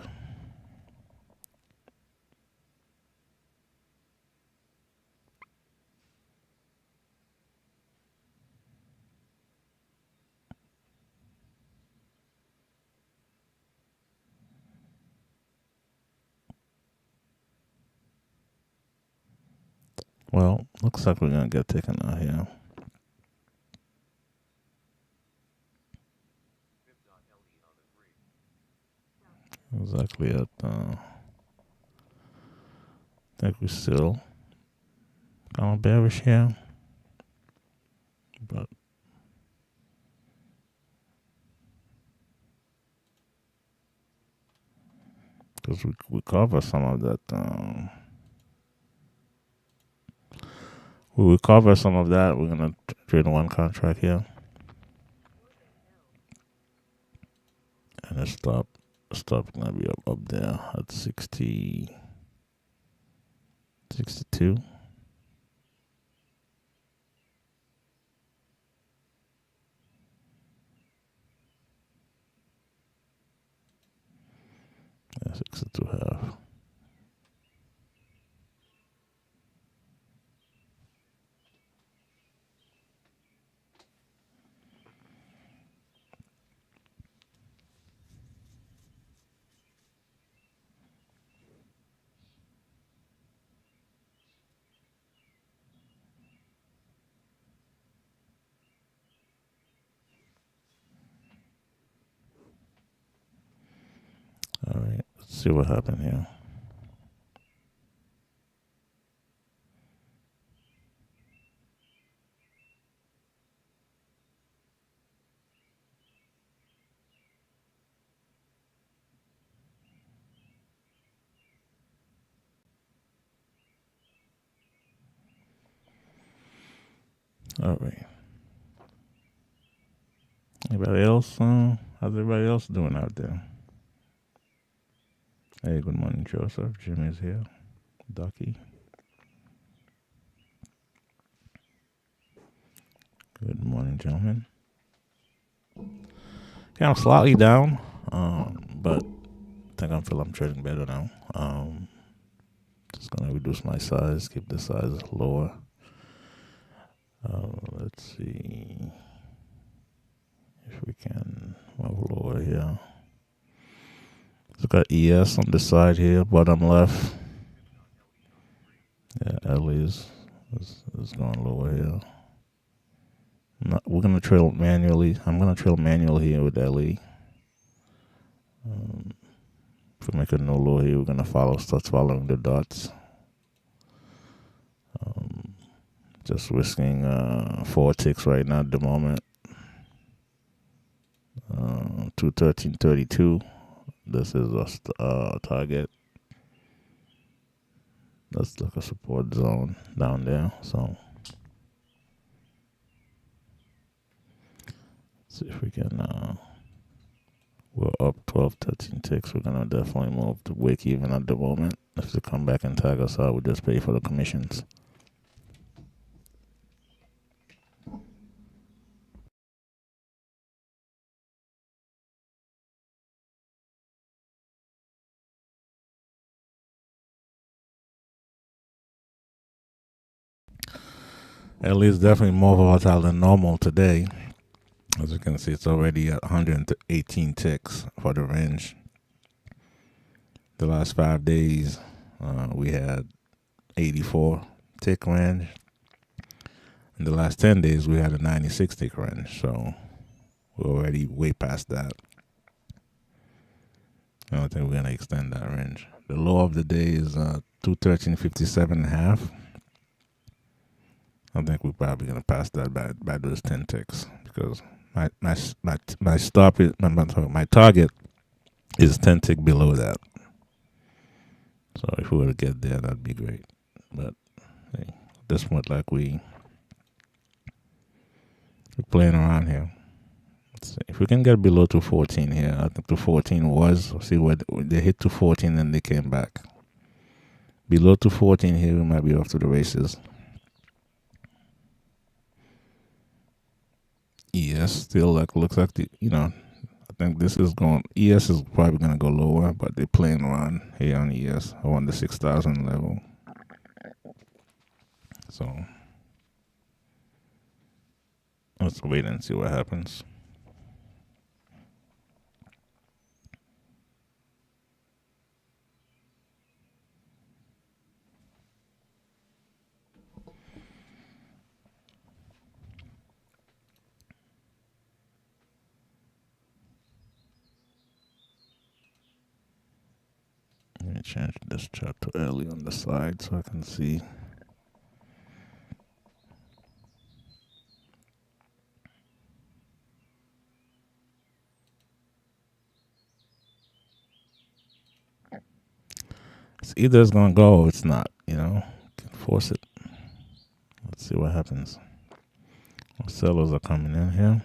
Well, looks like we're gonna get taken out here. exactly at. I think we still kind of bearish here, but because we cover some of that. We will cover some of that. We're gonna trade one contract here, and the stop gonna be up there at 60, 62. Yeah, 62 half. All right, let's see what happened here. All right. Anybody else? How's everybody else doing out there? Hey, good morning, Joseph. Jimmy's here. Ducky. Good morning, gentlemen. Kind of slightly down, but I think I'm trading better now. Just gonna reduce my size, keep the size lower. Let's see if we can move lower here. It's got ES on the side here, bottom left. Yeah, L is going lower here. We're gonna trail manually. I'm gonna trail manually here with LE. If we make a no low here, we're gonna start following the dots. Just risking 4 ticks right now at the moment. 213.32. This is a target. That's like a support zone down there. So see if we can. We're up 12, 13 ticks. We're gonna definitely move to break even at the moment. If they come back and tag us out, we just pay for the commissions. At least definitely more volatile than normal today. As you can see, it's already at 118 ticks for the range. The last 5 days, we had 84 tick range. In the last 10 days, we had a 96 tick range. So we're already way past that. I don't think we're going to extend that range. The low of the day is 213.57.5. I think we're probably going to pass that by those 10 ticks because my stop is my target is 10 tick below that. So if we were to get there, that'd be great. But hey, at this point, like we're playing around here. Let's see. If we can get below 214 here, I think 214 was. See where they hit 214 and they came back. Below 214 here, we might be off to the races. ES still looks like I think this is going. ES is probably going to go lower, but they're playing around here on ES around the 6,000 level. So let's wait and see what happens. me change this chart to early on the side so I can see. It's either it's gonna go or it's not. Can force it. Let's see what happens. Sellers are coming in here.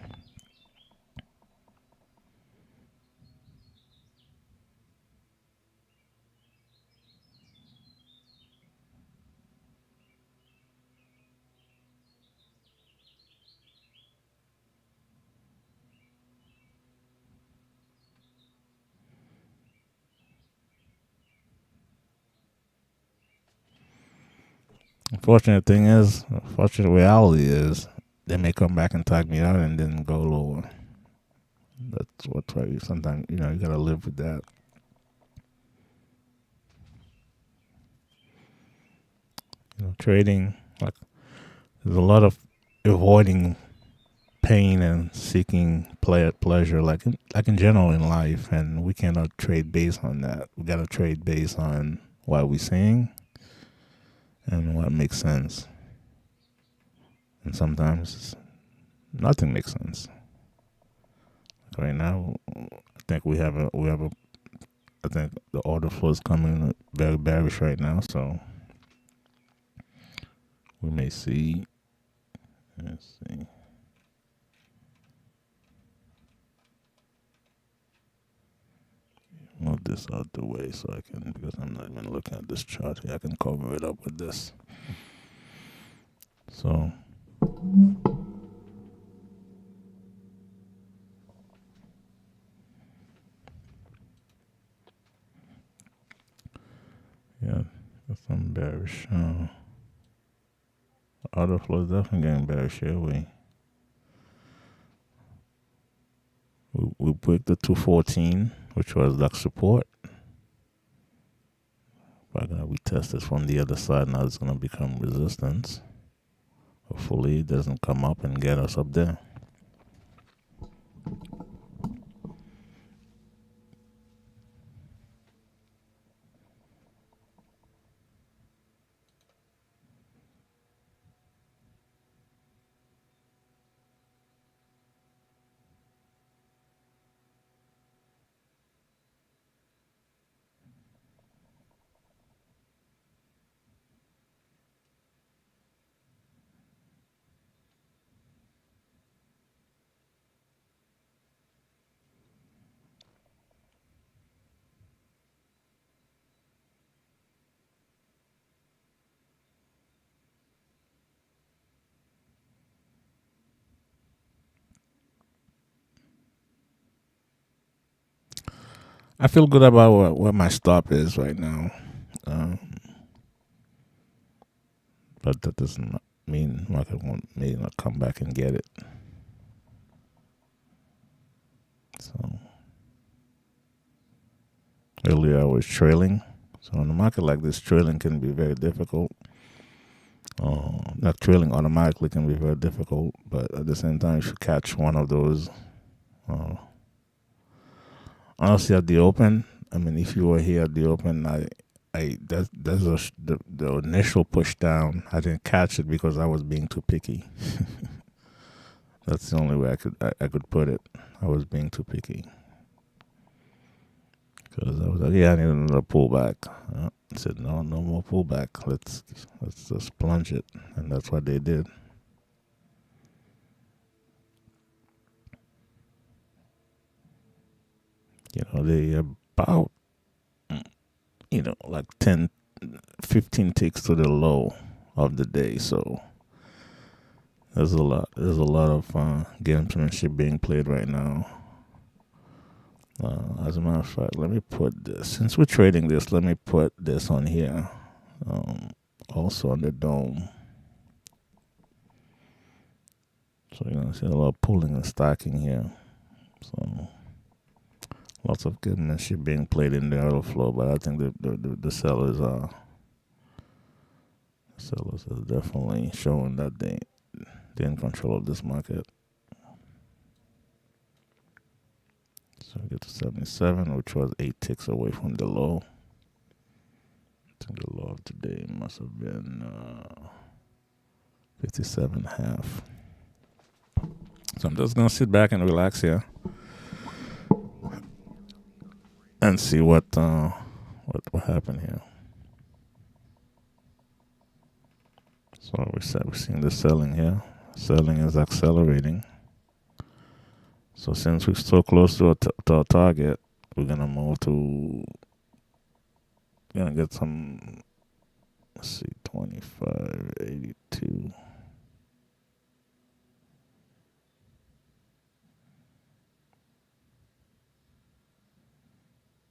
Unfortunate reality is, they may come back and tag me out and then go lower. That's what sometimes you gotta live with that. Trading, like, there's a lot of avoiding pain and seeking pleasure, like in general in life, and we cannot trade based on that. We gotta trade based on what we're seeing and what makes sense. And sometimes nothing makes sense. Right now, I think I think the order flow is coming very bearish right now, so we may see. Let's see. Move this out the way so I can, because I'm not even looking at this chart here, I can cover it up with this. So yeah, that's some bearish. Order flow is definitely getting bearish here. We break the 214, which was like support. We're gonna retest this from the other side. Now it's gonna become resistance. Hopefully it doesn't come up and get us up there. I feel good about where my stop is right now. Um, but that doesn't mean market may not come back and get it. So earlier I was trailing. So in a market like this, trailing can be very difficult. Not trailing automatically can be very difficult, but at the same time, if you catch one of those, honestly, at the open, I mean, if you were here at the open, the initial push down. I didn't catch it because I was being too picky. That's the only way I could put it. I was being too picky because I was like, yeah, I need another pullback. I said, no more pullback. Let's just plunge it, and that's what they did. They about like 10, 15 ticks to the low of the day. So there's a lot of gamesmanship being played right now. As a matter of fact, let me put this, since we're trading this, let me put this on here. Also on the dome. So you're going to see a lot of pulling and stacking here. So lots of gamesmanship being played in the order flow, but I think the sellers are definitely showing that they're in control of this market. So we get to 77, which was 8 ticks away from the low. I think the low of today must have been 57.5. So I'm just gonna sit back and relax here and see what happened here. So we're seeing the selling here. Selling is accelerating. So since we're so close to our target, we're gonna move to. Gonna get some. Let's see, 25.82.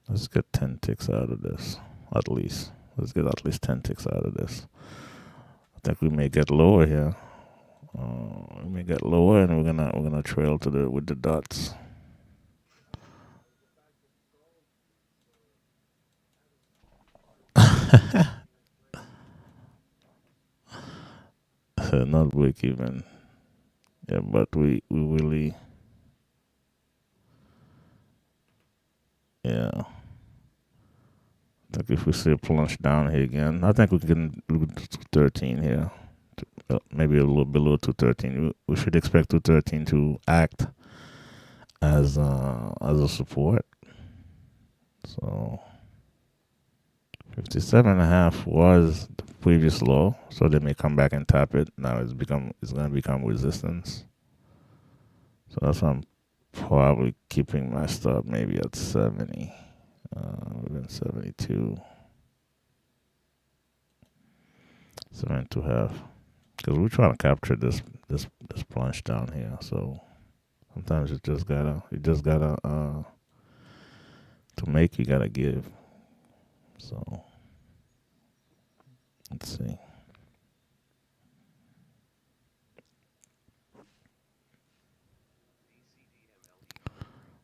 Let's get 10 ticks out of this, at least. Let's get at least 10 ticks out of this. I think we may get lower here. We may get lower, and we're gonna trail to the with the dots. Not break even. Yeah, but we really, yeah. I think if we see a plunge down here again, I think we can do 13 here. Maybe a little below 213. We should expect 213 to act as a support. So 57.5 was the previous low, so they may come back and tap it. Now it's gonna become resistance. So that's why I'm probably keeping my stop maybe at 70, within 72, 7.5, because we're trying to capture this plunge down here. So sometimes you just gotta to make, you gotta give. So let's see.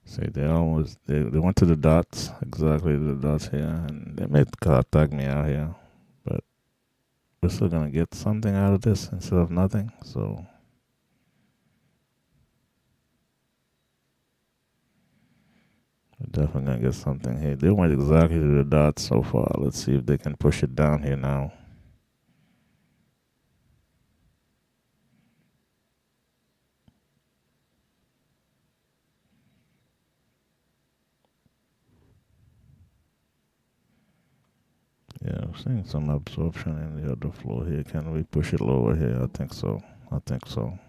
See, they went to the dots, exactly the dots here, and they may tag me out here, but we're still gonna get something out of this instead of nothing. So we're definitely gonna get something here. They went exactly to the dots so far. Let's see if they can push it down here now. Yeah, I'm seeing some absorption in the other floor here. Can we push it lower here? I think so. I think so.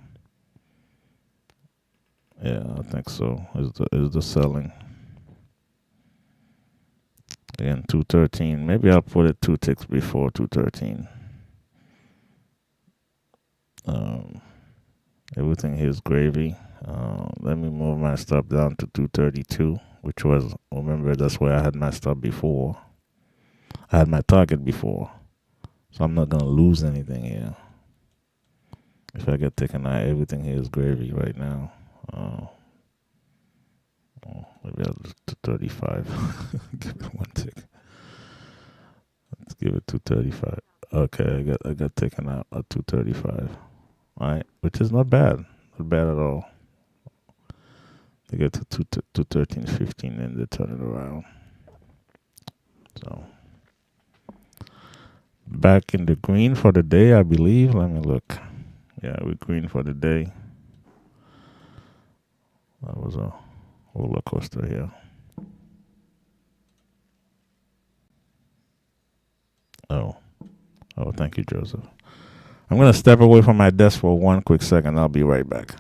Yeah, I think so. Is the selling. Again, 213. Maybe I'll put it 2 ticks before 213. Um, Everything here is gravy. Let me move my stop down to 232, which was, remember, that's where I had my stop before. I had my target before. So I'm not going to lose anything here. If I get taken out, everything here is gravy right now. Maybe I'll just 235. Give it 1 tick. Let's give it 235. Okay, I got taken out at 235. Alright, which is not bad. Not bad at all. They get to 213.15 and they turn it around. So back in the green for the day, I believe. Let me look. Yeah, we're green for the day. That was a roller coaster here. Oh, thank you, Joseph. I'm gonna step away from my desk for one quick second. I'll be right back.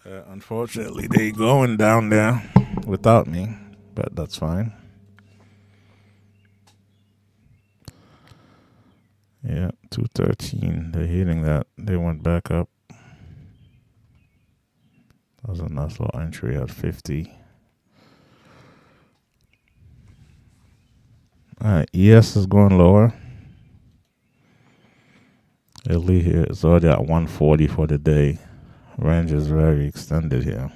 Unfortunately, they going down there without me, but that's fine. Yeah, 213. They're hitting that. They went back up. That was a nice little entry at 50. All right, ES is going lower. LE here is already at 140 for the day. Range is very extended here.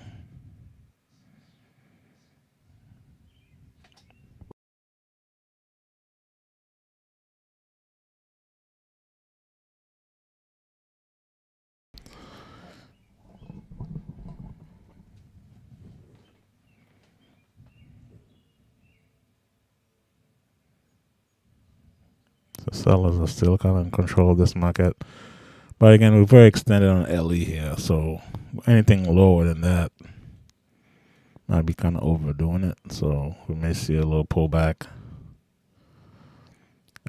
The sellers are still kind of in control of this market. But again, we're very extended on LE here. So anything lower than that might be kind of overdoing it. So we may see a little pullback,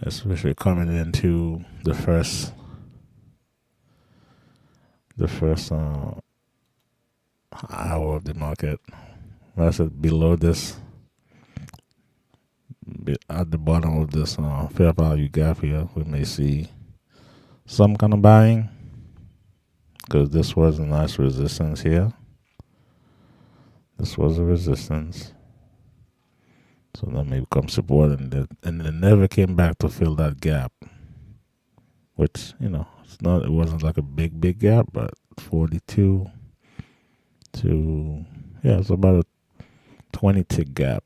especially coming into the first hour of the market. That's it below this, at the bottom of this fair value gap here. We may see some kind of buying because this was a nice resistance here. This was a resistance. So that may become support, and it never came back to fill that gap. Which, it wasn't like a big gap, but 42 to, it's about a 20 tick gap.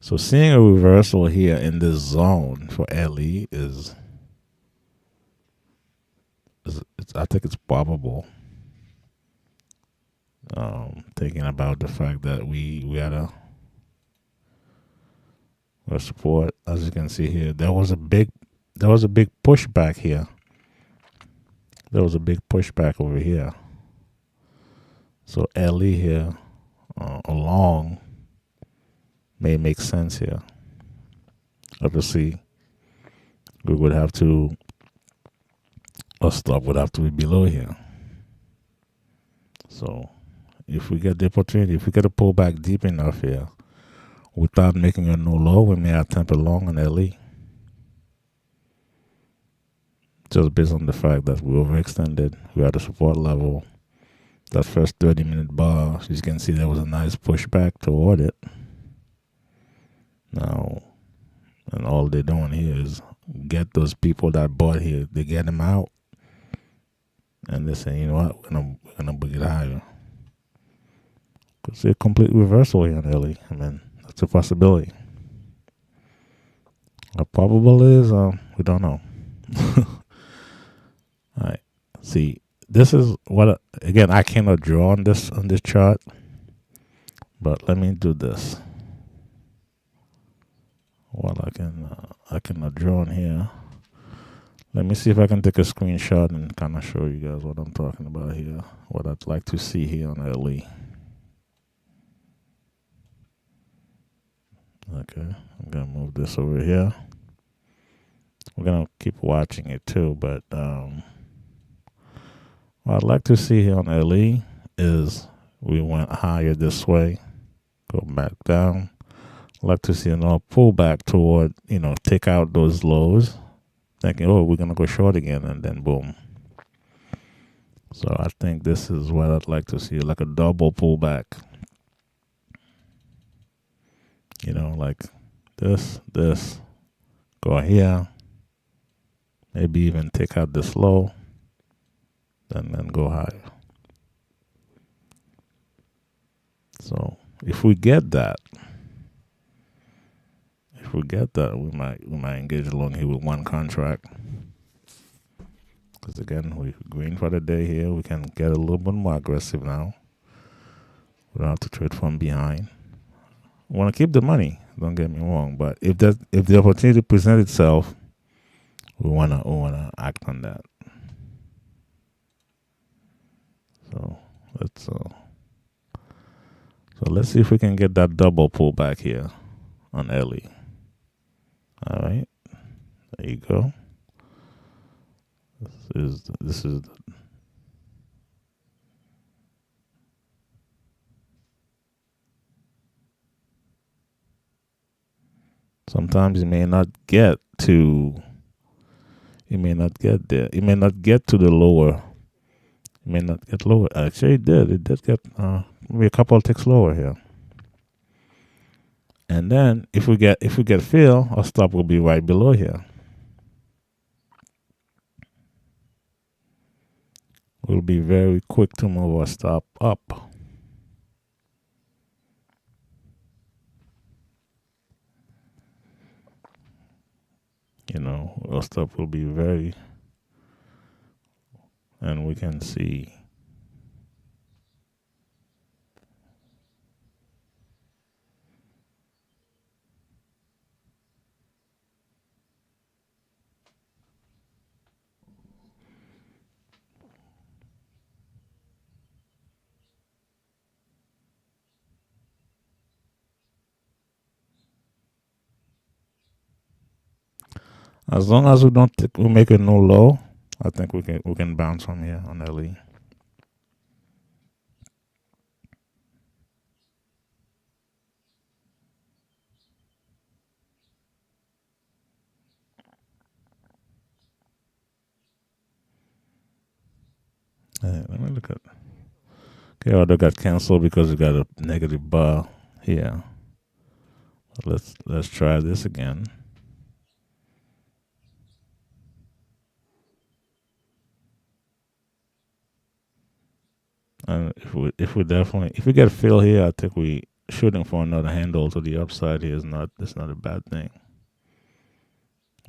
So seeing a reversal here in this zone for LE is I think it's probable. Thinking about the fact that we had a support, as you can see here, there was a big pushback here. There was a big pushback over here. So LE here along may make sense here. Obviously, we would have to, a stop would have to be below here. So if we get the opportunity, if we get a pullback deep enough here, without making a new low, we may attempt a long on LE. Just based on the fact that we overextended, we had a support level. That first 30-minute bar, as you can see, there was a nice pushback toward it. Now, and all they're doing here is get those people that bought here, they get them out, and they say, you know what, we're gonna book it higher. Could see a complete reversal here on LE. I mean, that's a possibility. How probable is, we don't know. All right, see, this is what, again, I cannot draw on this chart, but let me do this. Well, I cannot draw on here. Let me see if I can take a screenshot and kind of show you guys what I'm talking about here, what I'd like to see here on LE. Okay, I'm gonna move this over here. We're gonna keep watching it too, but what I'd like to see here on LE is we went higher this way, go back down. I'd like to see another pullback toward, take out those lows, thinking, oh, we're gonna go short again, and then boom. So I think this is what I'd like to see, like a double pullback. Like this, go here, maybe even take out this low, and then go higher. So if we get that, we might engage along here with one contract. Because again, we're green for the day here. We can get a little bit more aggressive now. We don't have to trade from behind. We want to keep the money. Don't get me wrong, but if the opportunity presents itself, we wanna act on that. So let's see if we can get that double pullback here on LE. All right, there you go. This is sometimes you may not get to. You may not get there. You may not get to the lower. You may not get lower. Actually, it did. It did get maybe a couple of ticks lower here. And then if we get fill, our stop will be right below here. We'll be very quick to move our stop up. Our stop will be very, and we can see. As long as we make a no low, I think we can bounce from here on LE. Let me look at. Okay, order got canceled because we got a negative bar here. Let's try this again. And if we get fill here, I think we shooting for another handle to the upside here is not a bad thing.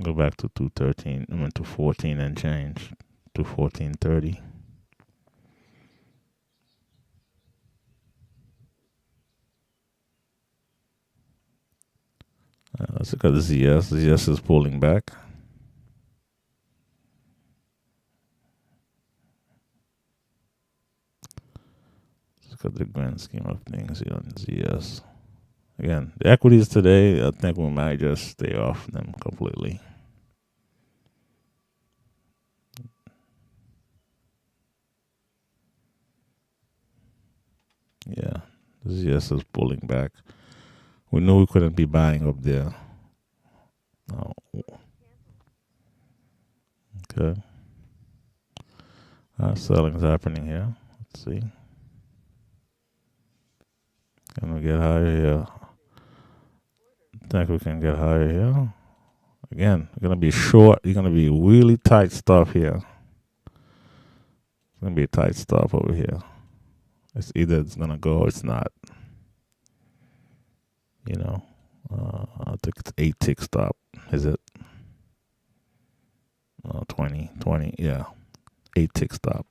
Go back to 213. I mean 214 and change to 1430. Let's look at the ZS. The ZS is pulling back. Let's look at the grand scheme of things here on ZS. Again, the equities today, I think we might just stay off them completely. Yeah, the ZS is pulling back. We knew we couldn't be buying up there. Oh. Okay. Selling is happening here. Let's see. Can we get higher here? I think we can get higher here. Again, you're going to be short. You're going to be really tight stop here. It's going to be a tight stop over here. It's either it's going to go or it's not. I think it's 8 tick stop. Is it? 20, yeah. 8 tick stop.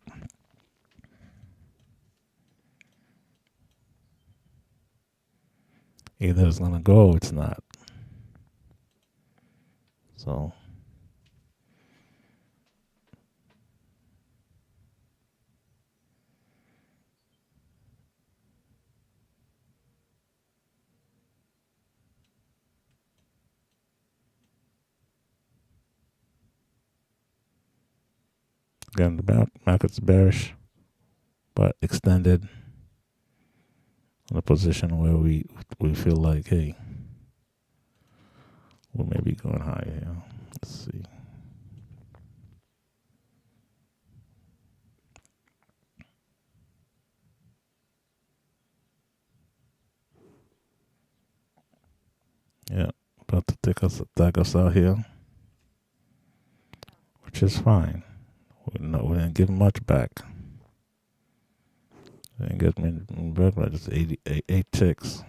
Either it's gonna go or it's not. So again, the market's bearish, but extended in a position where we feel like, hey, we may be going higher here. Let's see. Yeah, about to take us out here, which is fine. We didn't give much back. We didn't get me back by just 8 ticks.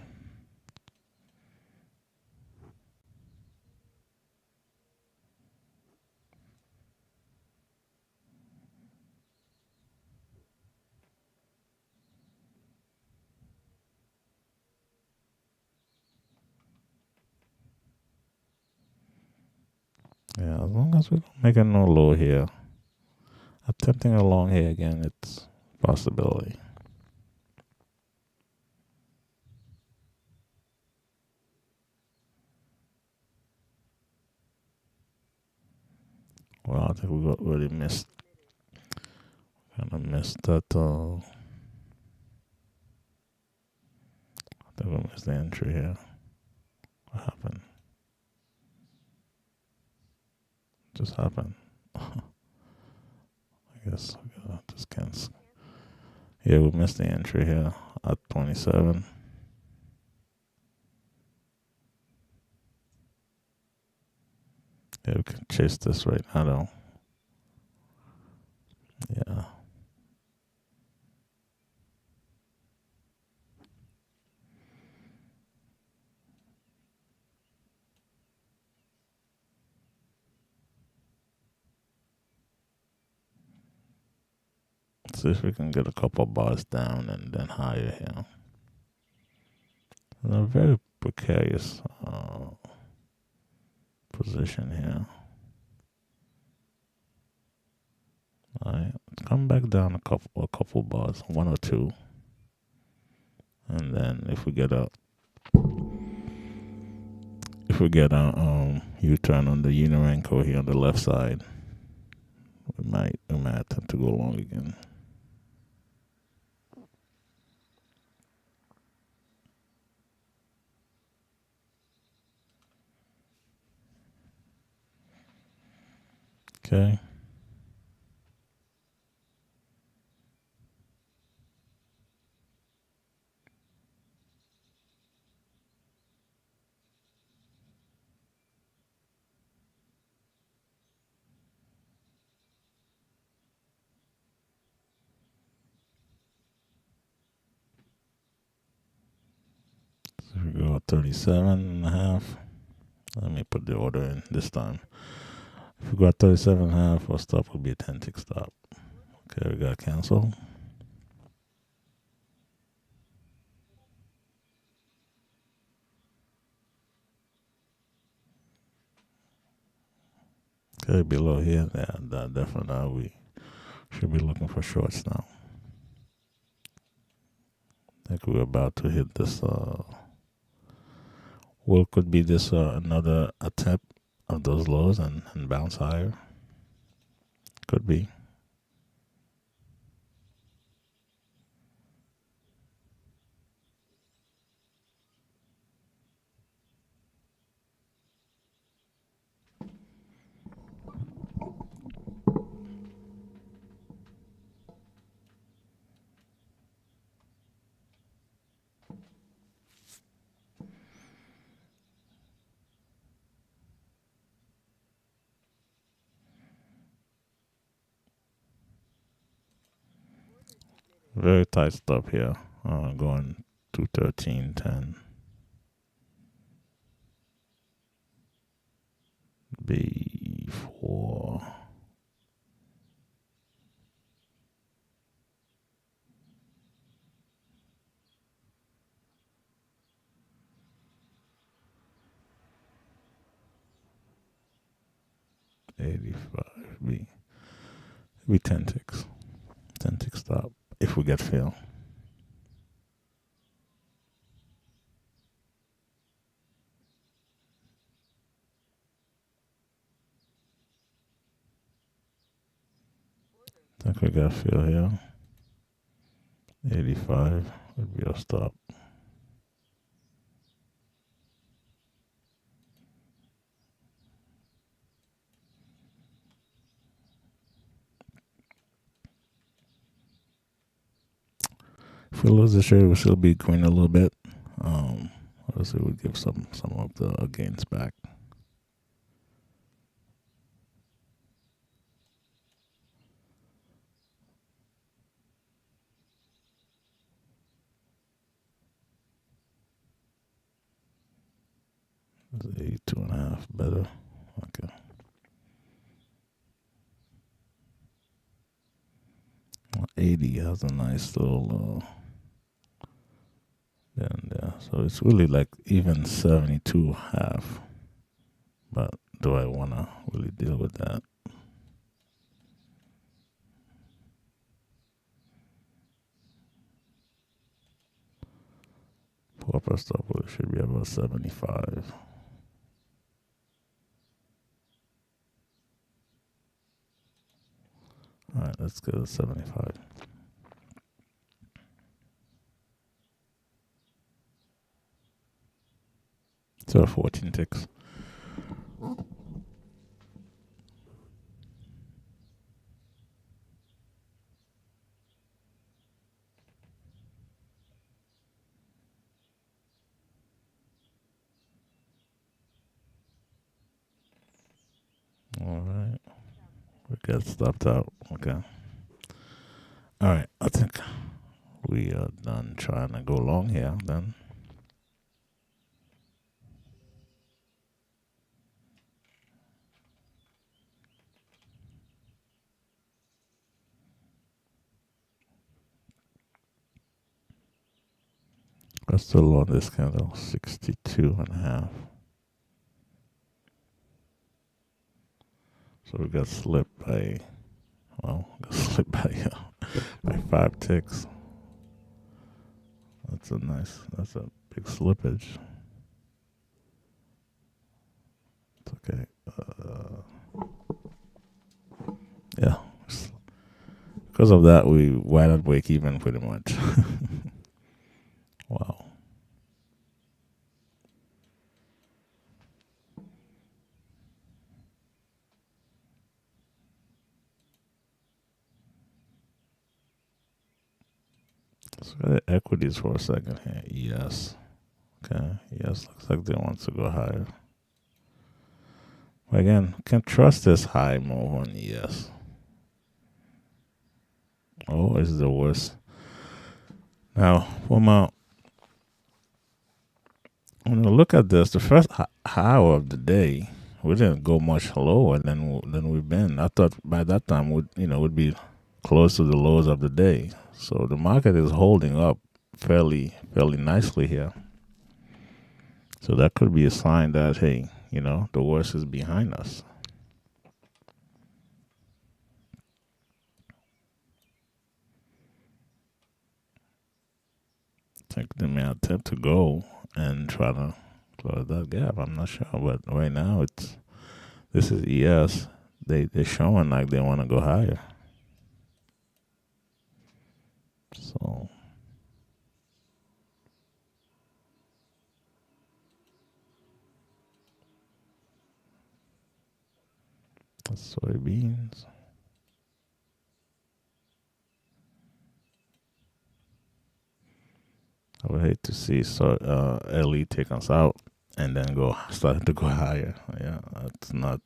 Yeah, as long as we don't make a no low here. Attempting a long here again, it's a possibility. Well, I think we really missed. Kind of missed that. I think we missed the entry here. What happened? just happened? I guess just can't. Yeah, we missed the entry here at 27. Yeah, we can chase this right now though. Yeah. Let's see if we can get a couple bars down and then higher here. In a very precarious position here. Alright, let's come back down a couple bars, one or two. And then if we get a U-turn on the Unirenko here on the left side, we might attempt to go long again. Okay. So we go 37.5. Let me put the order in this time. If we got 37.5, our stop will be a 10-tick stop. Okay, we got cancel. Okay, below here, yeah, that definitely we should be looking for shorts now. I think we're about to hit this. Well, could be this another attempt of those lows and bounce higher. Could be. Very tight stop here. Going 213.10. B4. $85. Be 10 ticks. 10 tick stop if we get fill. I think we got fill here. 85 would be our stop. If we lose the trade, we'll still be green a little bit. Obviously, we'll give some of the gains back. Is 82.5 better? Okay. Well, 80 has a nice little there. So it's really like even 72.5. But do I want to really deal with that? Proper stop should be about 75. All right, let's go to 75. So 14 ticks. Get stopped out. Okay. All right. I think we are done trying to go long here. Then we're still on this candle, 62.5. So we got slipped by, well, got slipped by 5 ticks. That's a big slippage. It's okay. Yeah. Because of that, we wide at break even pretty much. Wow. Let's go to equities for a second here. Yes. Okay. Yes, looks like they want to go higher. But again, can't trust this high move on yes. Oh, it's the worst. Now, when we look at this, the first high of the day, we didn't go much lower than we've been. I thought by that time would be close to the lows of the day. So the market is holding up fairly nicely here. So that could be a sign that hey, the worst is behind us. I think they may attempt to go and try to close that gap. I'm not sure, but right now this is ES. They're showing like they want to go higher. So that's soybeans. I would hate to see LE take us out and then start to go higher. Yeah, that's not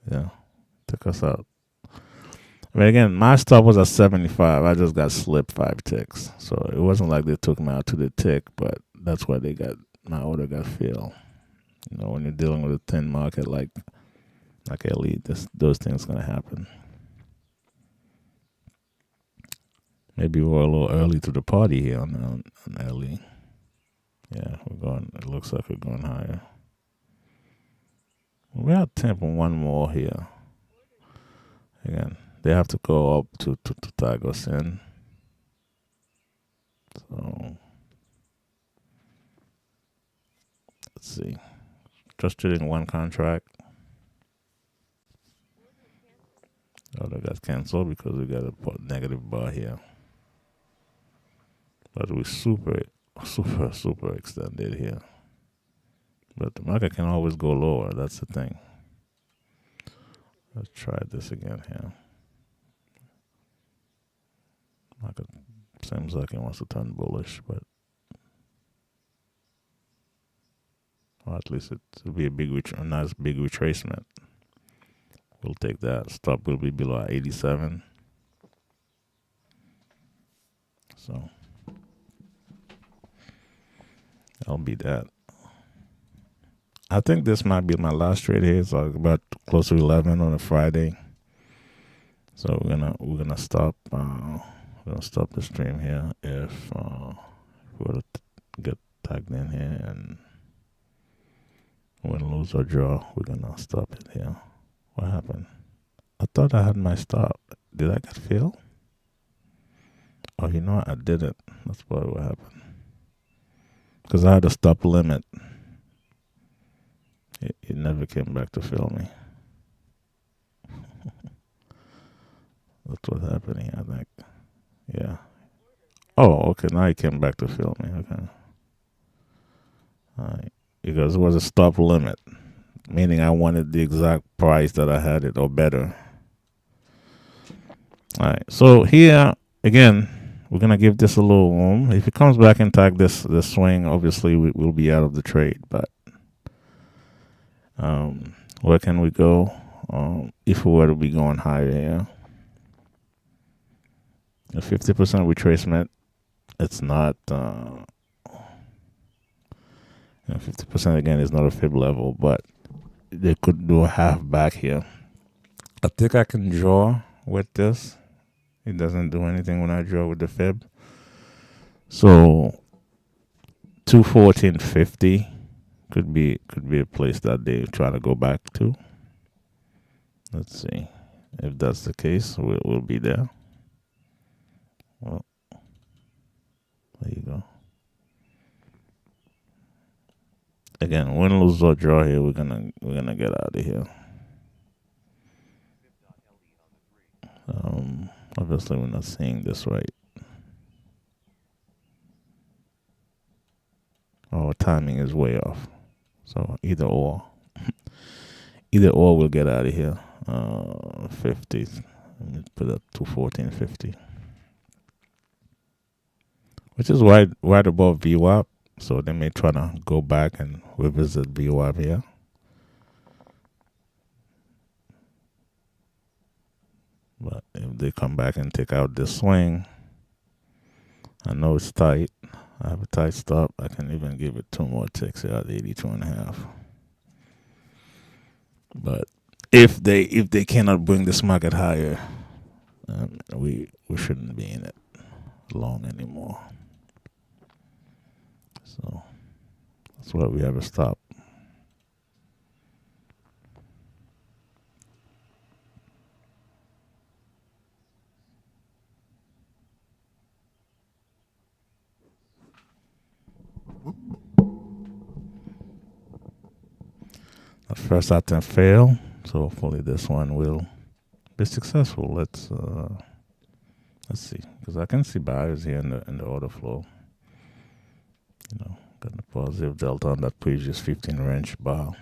yeah, took us out. I mean, again, my stop was at 75. I just got slipped 5 ticks. So it wasn't like they took me out to the tick, but that's why my order got filled. When you're dealing with a thin market like LE, those things going to happen. Maybe we're a little early to the party here on LE. Yeah, it looks like we're going higher. We're at 10.1 more here. Again, they have to go up to tag us in. So let's see. Just trading one contract. Oh, that got canceled because we got a negative bar here. But we super extended here. But the market can always go lower. That's the thing. Let's try this again here. Market seems like it wants to turn bullish, but or at least it will be a nice big retracement. We'll take that. Stop will be below 87. So I'll be that. I think this might be my last trade here. It's like about close to 11 on a Friday. So we're gonna stop. We're gonna stop the stream here if we were to get tagged in here and win, lose or draw. We're gonna stop it here. What happened? I thought I had my stop. Did I get filled? Oh, you know what? I didn't. That's probably what happened. Because I had a stop limit. It never came back to fill me. That's what's happening, I think. Yeah. Oh, okay. Now it came back to fill me. Okay. All right. Because it was a stop limit, meaning I wanted the exact price that I had it or better. All right. So here again, we're gonna give this a little room. If it comes back intact, this swing, obviously we'll be out of the trade. But where can we go? If we were to be going higher here, a 50% retracement. It's not. 50% again is not a fib level, but they could do a half back here. I think I can draw with this. It doesn't do anything when I draw with the fib. So 214.50 could be a place that they try to go back to. Let's see if that's the case. We'll be there. Well, there you go. Again, win, lose or draw here. We're gonna get out of here. Obviously, we're not seeing this right. Our timing is way off. So either or, we'll get out of here. 50. Let me put up 214.50, which is right above VWAP. So they may try to go back and revisit VWAP here. But if they come back and take out this swing, I know it's tight. I have a tight stop. I can even give it 2 more ticks here at 82.5. But if they cannot bring this market higher, we shouldn't be in it long anymore. So that's why we have a stop. The first attempt failed, so hopefully this one will be successful. Let's see, because I can see buyers here in the order flow. Got a positive delta on that previous 15 range bar.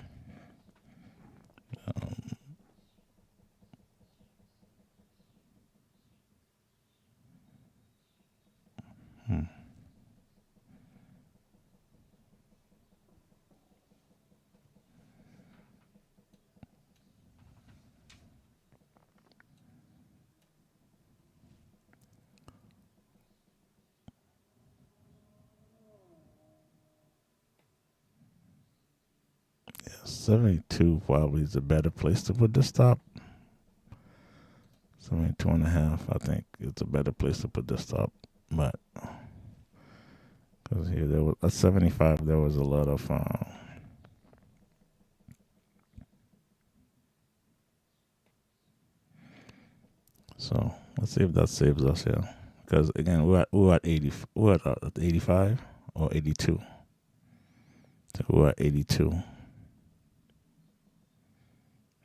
Yeah, 72 probably is a better place to put the stop. 72.5, I think it's a better place to put the stop. But because here there was at 75, there was a lot of so let's see if that saves us here. Because again, we're at 80, we're at 85 or 82. So we're at 82.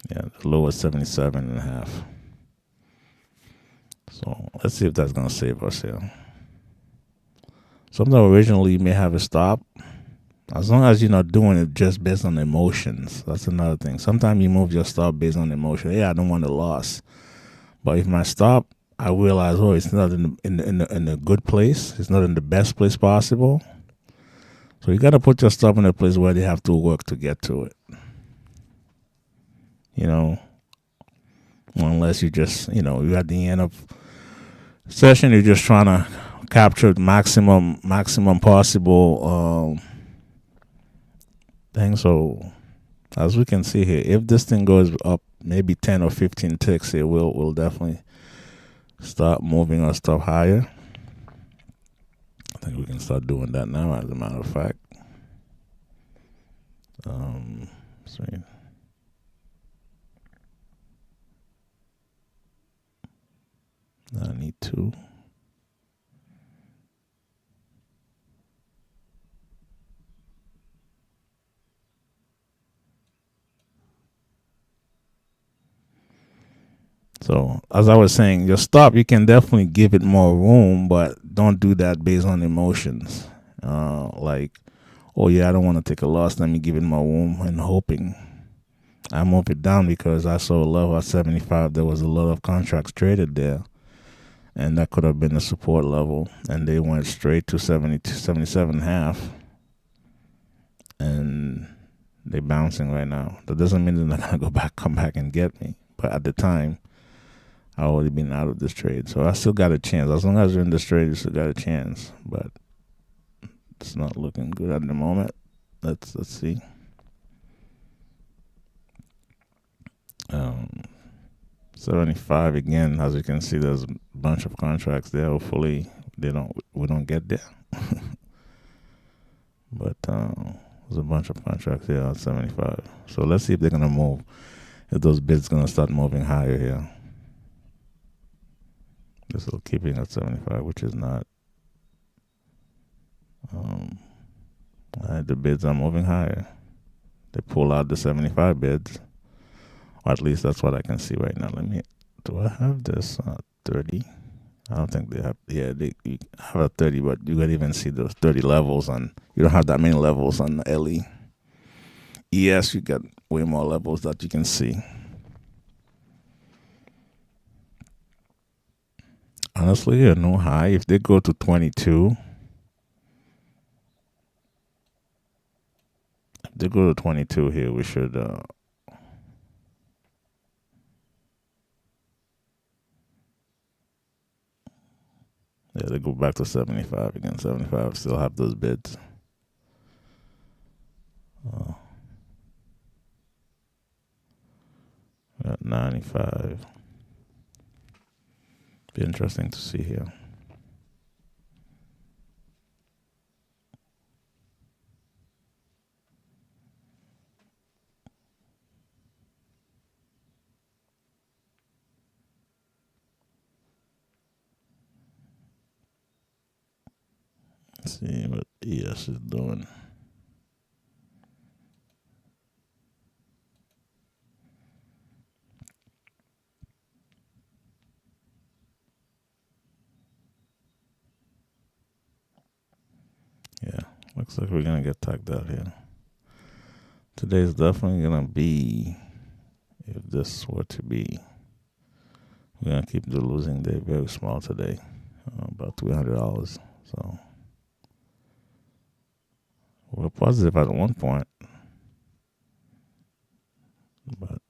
Yeah, the low is 77.5. So let's see if that's gonna save us here. Something originally you may have a stop. As long as you're not doing it just based on emotions, that's another thing. Sometimes you move your stop based on emotion. Yeah, I don't want a loss, but if my stop, I realize, it's not in a good place. It's not in the best place possible. So you got to put your stop in a place where they have to work to get to it. Unless you just, you're at the end of session, you're just trying to capture maximum possible thing. So as we can see here, if this thing goes up maybe 10 or 15 ticks here, we'll definitely start moving our stuff higher. I think we can start doing that now, as a matter of fact. See. 92. So as I was saying, your stop, you can definitely give it more room, but don't do that based on emotions. Like, I don't want to take a loss. Let me give it more room and hoping. I move it down because I saw a level at 75. There was a lot of contracts traded there. and that could have been the support level, and they went straight to 72, 77.5, and they're bouncing right now. That doesn't mean they're not gonna come back and get me. But at the time, I already been out of this trade, so I still got a chance. As long as you're in this trade, you still got a chance. But it's not looking good at the moment. Let's see. 75 again. As you can see, there's a bunch of contracts there. Hopefully, we don't get there. But there's a bunch of contracts here at 75. So let's see if they're gonna move. If those bids gonna start moving higher here. This is keeping at 75, which is not. The bids are moving higher. They pull out the 75 bids. Or at least that's what I can see right now. Do I have this 30? I don't think they have. Yeah, they have a 30, but you can even see those 30 levels on. You don't have that many levels on the LE. ES, you got way more levels that you can see. Honestly, a new high. If they go to 22, if they go to 22 here, we should. Yeah, they go back to 75 again. 75 still have those bids. At 95. Be interesting to see here. Let's see what ES is doing. Yeah, looks like we're gonna get tagged out here. Today's definitely gonna be, if this were to be, we're gonna keep the losing day very small today, about $300. So we're positive at one point, but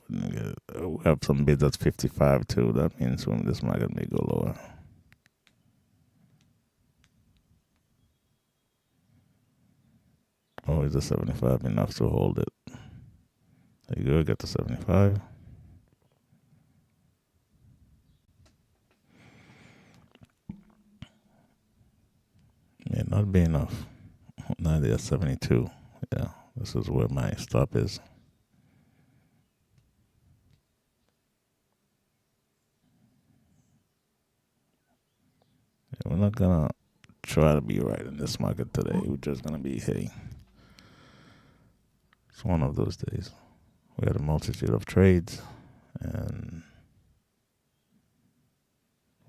we have some bids at 55 too. That means this market may go lower. Oh, is the 75 enough to hold it? There you go, get the 75. May not be enough. 90 at 72. Yeah, this is where my stop is. Yeah, we're not gonna try to be right in this market today. We're just gonna be, hey, it's one of those days. We had a multitude of trades, and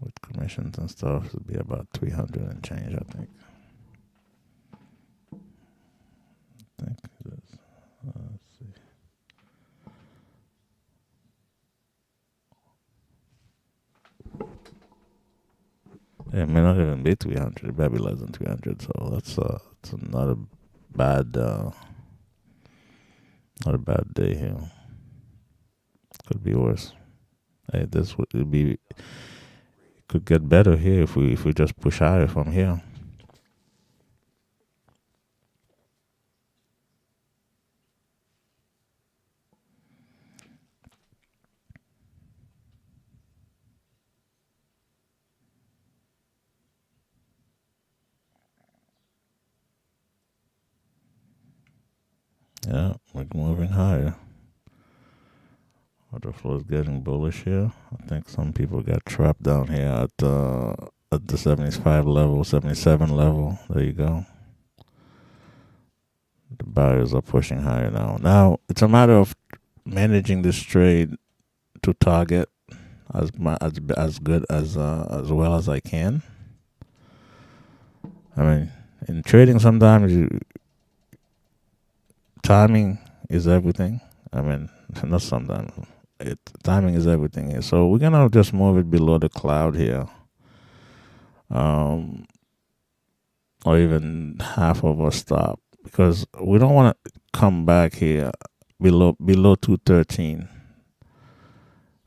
with commissions and stuff, it'll be about 300 and change, I think. Let's see. Yeah, it may not even be 300. It might be less than 300. So that's not a bad day here. Could be worse. Hey, this would be. Could get better here if we just push higher from here. Yeah, we're moving higher. Order flow is getting bullish here. I think some people got trapped down here at the 75 level, 77 level. There you go. The buyers are pushing higher now. Now it's a matter of managing this trade to target as good as well as I can. I mean, in trading, sometimes timing is everything. I mean, not sometimes. Timing is everything here. So we're gonna just move it below the cloud here. um, or even half of our stop, because we don't want to come back here below 213.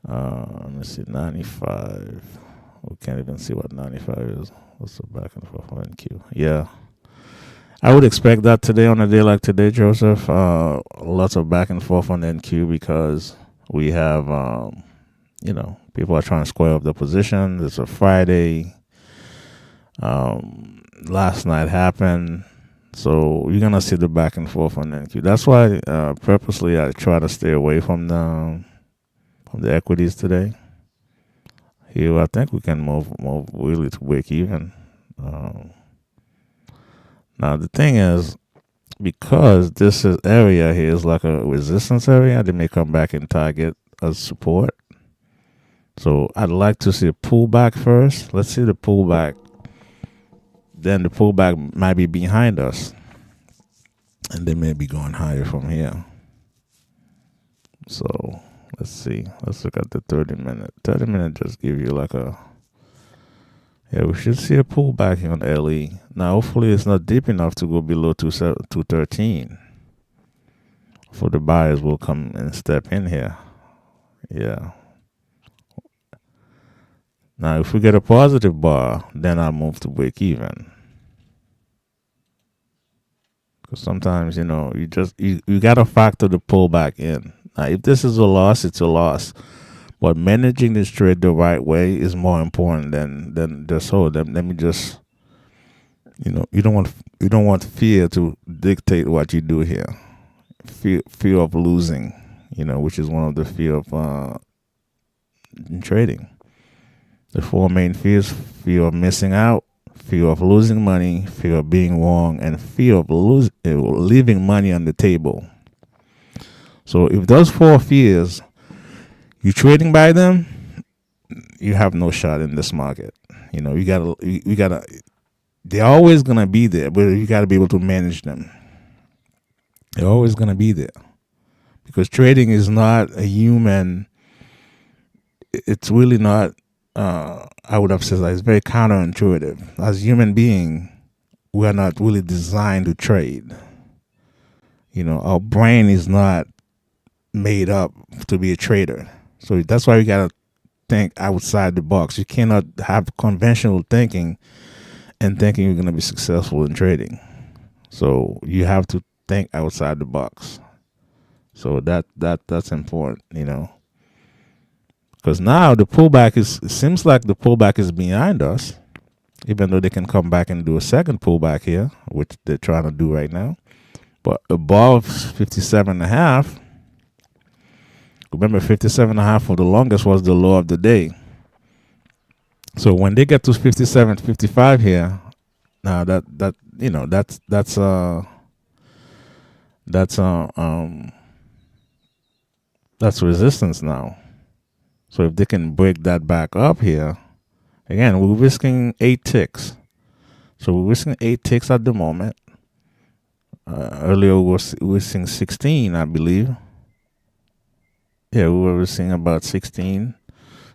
Let me see, 95. We can't even see what 95 is. What's the back and forth on NQ? Yeah. I would expect that today, on a day like today, Joseph. Lots of back and forth on NQ because we have, people are trying to square up the position. It's a Friday. Last night happened. So you're going to see the back and forth on NQ. That's why purposely I try to stay away from the equities today. Here, I think we can move really to break even. Now the thing is, because area here is like a resistance area, they may come back and target as support. So I'd like to see a pullback first. Let's see the pullback. Then the pullback might be behind us, and they may be going higher from here. So let's see. Let's look at the 30-minute. 30-minute just give you like we should see a pullback here on LE. Now, hopefully it's not deep enough to go below 213. For the buyers will come and step in here. Yeah. Now, if we get a positive bar, then I'll move to break even. Because sometimes, you got to factor the pullback in. Now, if this is a loss, it's a loss. But managing this trade the right way is more important than just let me just, you don't want fear to dictate what you do here. Fear of losing, which is one of the fear of in trading. The four main fears: fear of missing out, fear of losing money, fear of being wrong, and fear of leaving money on the table. So if those four fears, you're trading by them, you have no shot in this market. You gotta. They're always gonna be there, but you gotta be able to manage them. They're always gonna be there, because trading is not a human. It's really not. I would have said that it's very counterintuitive. As human being, we are not really designed to trade. Our brain is not made up to be a trader. So that's why you gotta think outside the box. You cannot have conventional thinking and thinking you're gonna be successful in trading. So you have to think outside the box. So that's important, because now the pullback it seems like the pullback is behind us, even though they can come back and do a second pullback here, which they're trying to do right now. But above 57.5. Remember, 57.5 for the longest was the low of the day. So when they get to 57.55 here, now that's resistance now. So if they can break that back up here, again, we're risking 8 ticks. So we're risking 8 ticks at the moment. Earlier we were risking 16, I believe. Yeah, we were seeing about 16,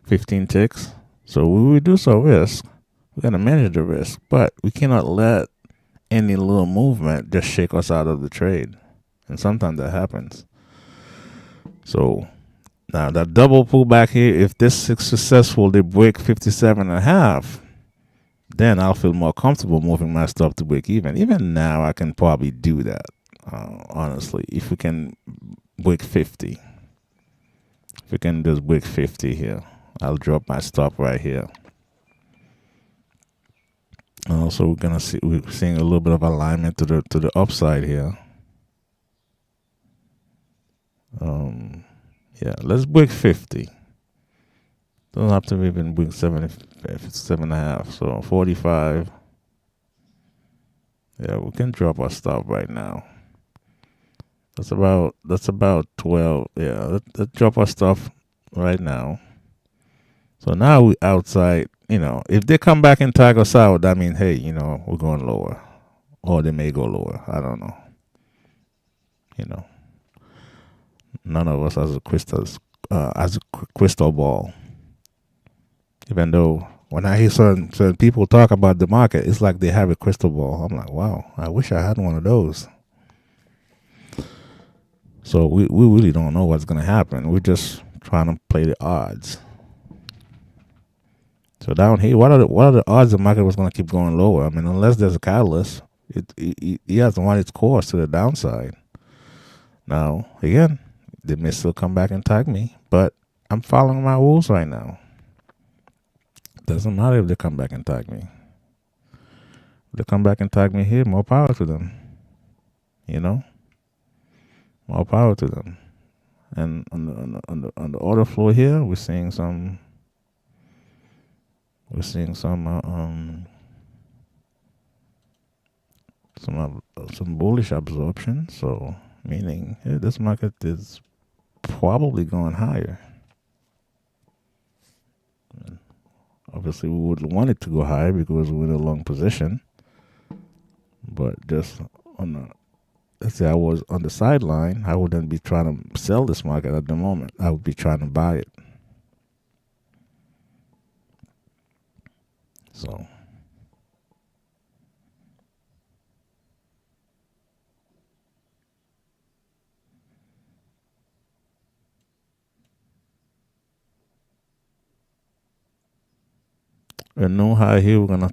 15 ticks. So we reduce our risk. We got to manage the risk. But we cannot let any little movement just shake us out of the trade. And sometimes that happens. So now that double pullback here, if this is successful, they break 57.5, then I'll feel more comfortable moving my stop to break even. Even now, I can probably do that, honestly, if we can break 50. If we can just break 50 here, I'll drop my stop right here. Also, we're seeing a little bit of alignment to the upside here. Yeah, let's break 50. Don't have to even break 7.5. So 45. Yeah, we can drop our stop right now. That's about 12. Yeah, let's drop our stuff right now. So now we outside. If they come back and tag us out, that means, hey, we're going lower, or they may go lower. I don't know. None of us has a crystal ball. Even though When I hear certain people talk about the market, it's like they have a crystal ball. I'm like, wow, I wish I had one of those. So we really don't know what's gonna happen. We're just trying to play the odds. So down here, what are the odds the market was gonna keep going lower? I mean, unless there's a catalyst, it has to run its course to the downside. Now again, they may still come back and tag me, but I'm following my rules right now. Doesn't matter if they come back and tag me. If they come back and tag me here, more power to them. You know, more power to them. And on the order flow here, we're seeing some bullish absorption. So meaning this market is probably going higher. And obviously, we would want it to go higher because we're in a long position. But just on the let's say I was on the sideline, I wouldn't be trying to sell this market at the moment. I would be trying to buy it. So a no high here. We're gonna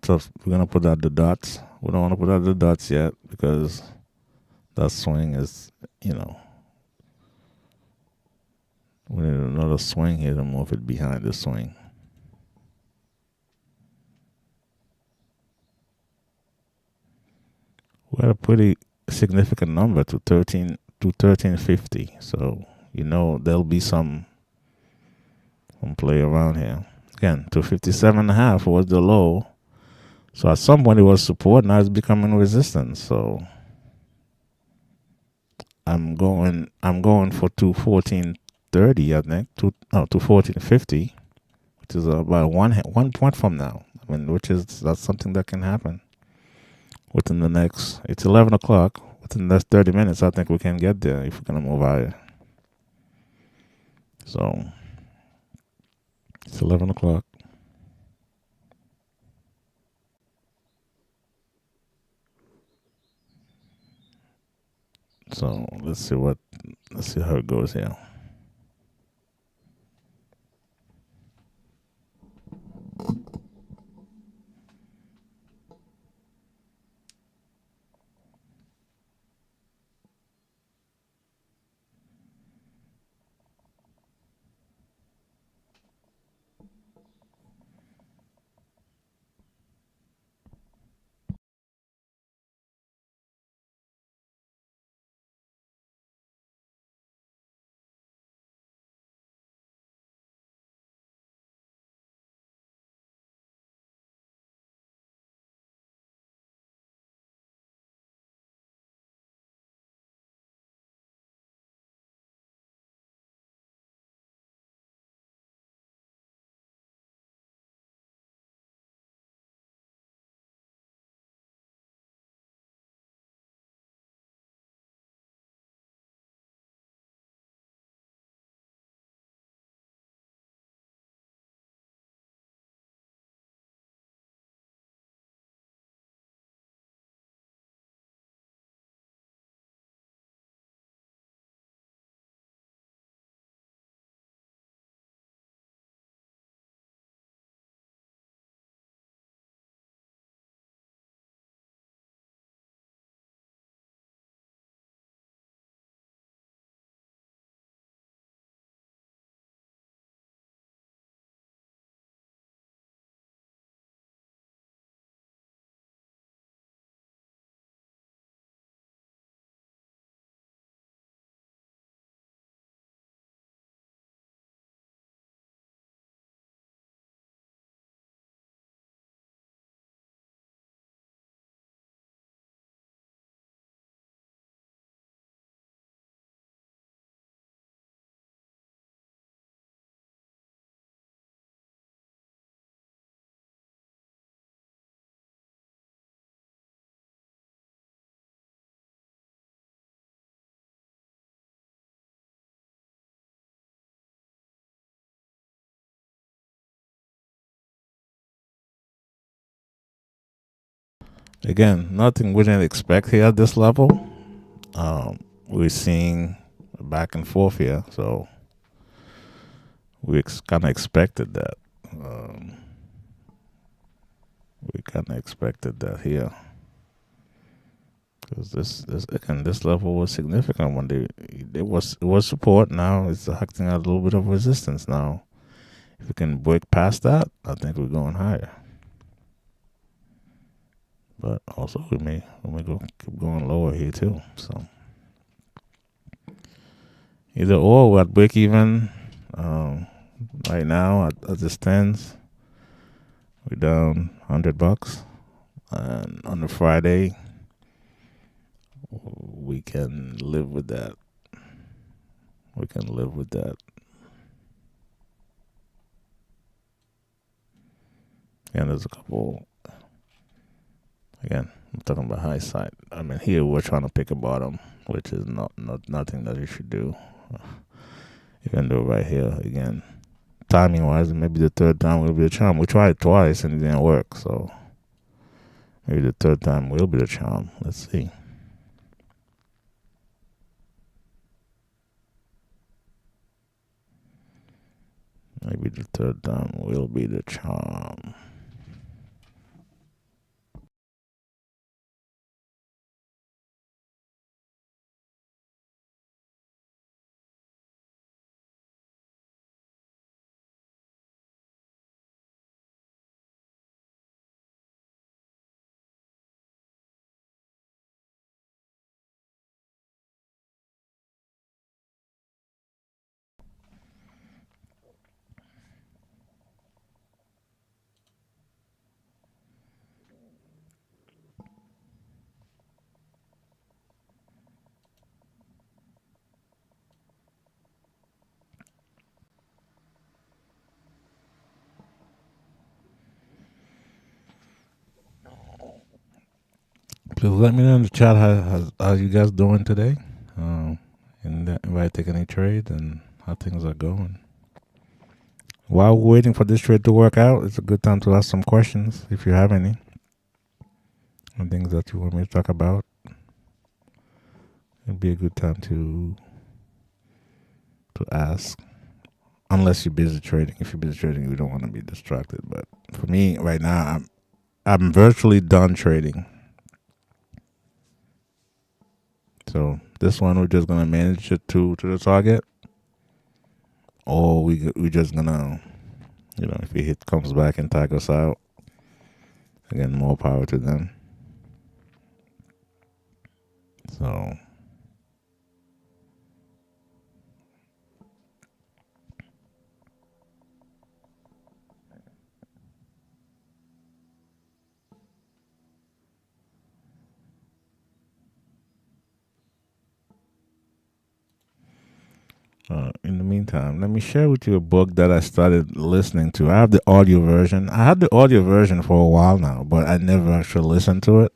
put out the dots. We don't want to put out the dots yet because that swing is, you know, we need another swing here to move it behind the swing. We had a pretty significant number to 1350. So there'll be some play around here. Again, 257.5 was the low. So at some point it was support, now it's becoming resistance. So I'm going for 214.30, I think. 214.50, which is about 1 point from now. I mean, that's something that can happen within the next. It's 11 o'clock. Within the next 30 minutes, I think we can get there if we're gonna move higher. So it's 11 o'clock. So let's see how it goes here. Again, nothing we didn't expect here at this level. We're seeing back and forth here, so we kind of expected that. Um, we kind of expected that here because this level was significant when it was support. Now it's acting out a little bit of resistance. Now, if we can break past that, I think we're going higher. But also we may go keep going lower here too. So either or, we're at break even. Right now at the stands, we're down $100, and on a Friday, we can live with that. We can live with that. And there's a couple. Again, I'm talking about high side. I mean, here we're trying to pick a bottom, which is not nothing that you should do. Even though right here again, timing wise, maybe the third time will be the charm. We tried it twice and it didn't work, so maybe the third time will be the charm. Let's see. Maybe the third time will be the charm. Please let me know in the chat how you guys doing today. And if I take any trade and how things are going. While we're waiting for this trade to work out, it's a good time to ask some questions if you have any. And things that you want me to talk about. It'd be a good time to ask. Unless you're busy trading. If you're busy trading, you don't want to be distracted. But for me, right now, I'm virtually done trading. So this one, we're just gonna manage it to the target, or we just gonna, if it comes back and tag us out, again, more power to them. So in the meantime, let me share with you a book that I started listening to. I have the audio version. I had the audio version for a while now, but I never actually listened to it.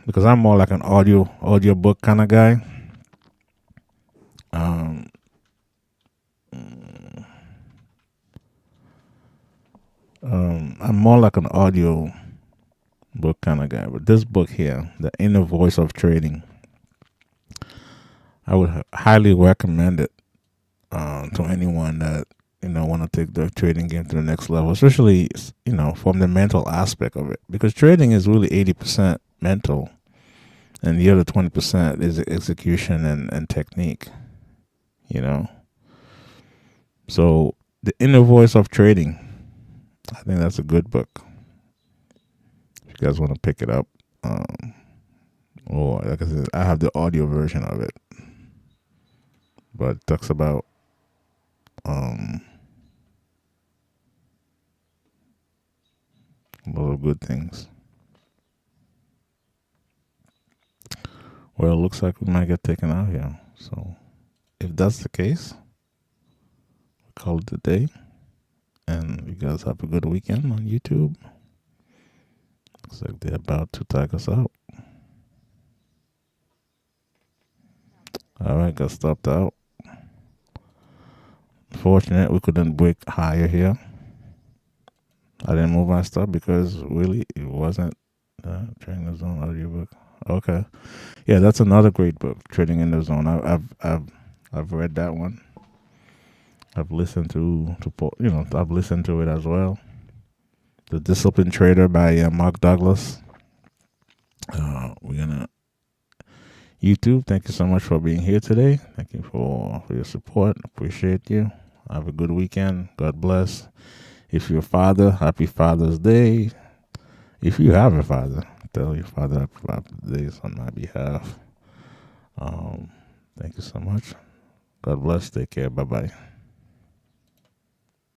Because I'm more like an audio book kind of guy. I'm more like an audio book kind of guy. But this book here, The Inner Voice of Trading, I would highly recommend it to anyone that want to take the trading game to the next level, especially from the mental aspect of it, because trading is really 80% mental, and the other 20% is execution and technique. So The Inner Voice of Trading, I think that's a good book. If you guys want to pick it up, or like I said, I have the audio version of it, but it talks about a lot of good things. Well, it looks like we might get taken out here. So if that's the case, we call it a day. And you guys have a good weekend on YouTube. Looks like they're about to tag us out. All right, got stopped out. Fortunate we couldn't break higher here. I didn't move my stop because really it wasn't Trading in the Zone audiobook. Okay, yeah, that's another great book, Trading in the Zone. I've read that one. I've listened I've listened to it as well. The Disciplined Trader by Mark Douglas. We're gonna YouTube. Thank you so much for being here today. Thank you for your support. Appreciate you. Have a good weekend. God bless. If you're a father, happy Father's Day. If you have a father, tell your father happy Father's Day on my behalf. Thank you so much. God bless. Take care. Bye bye.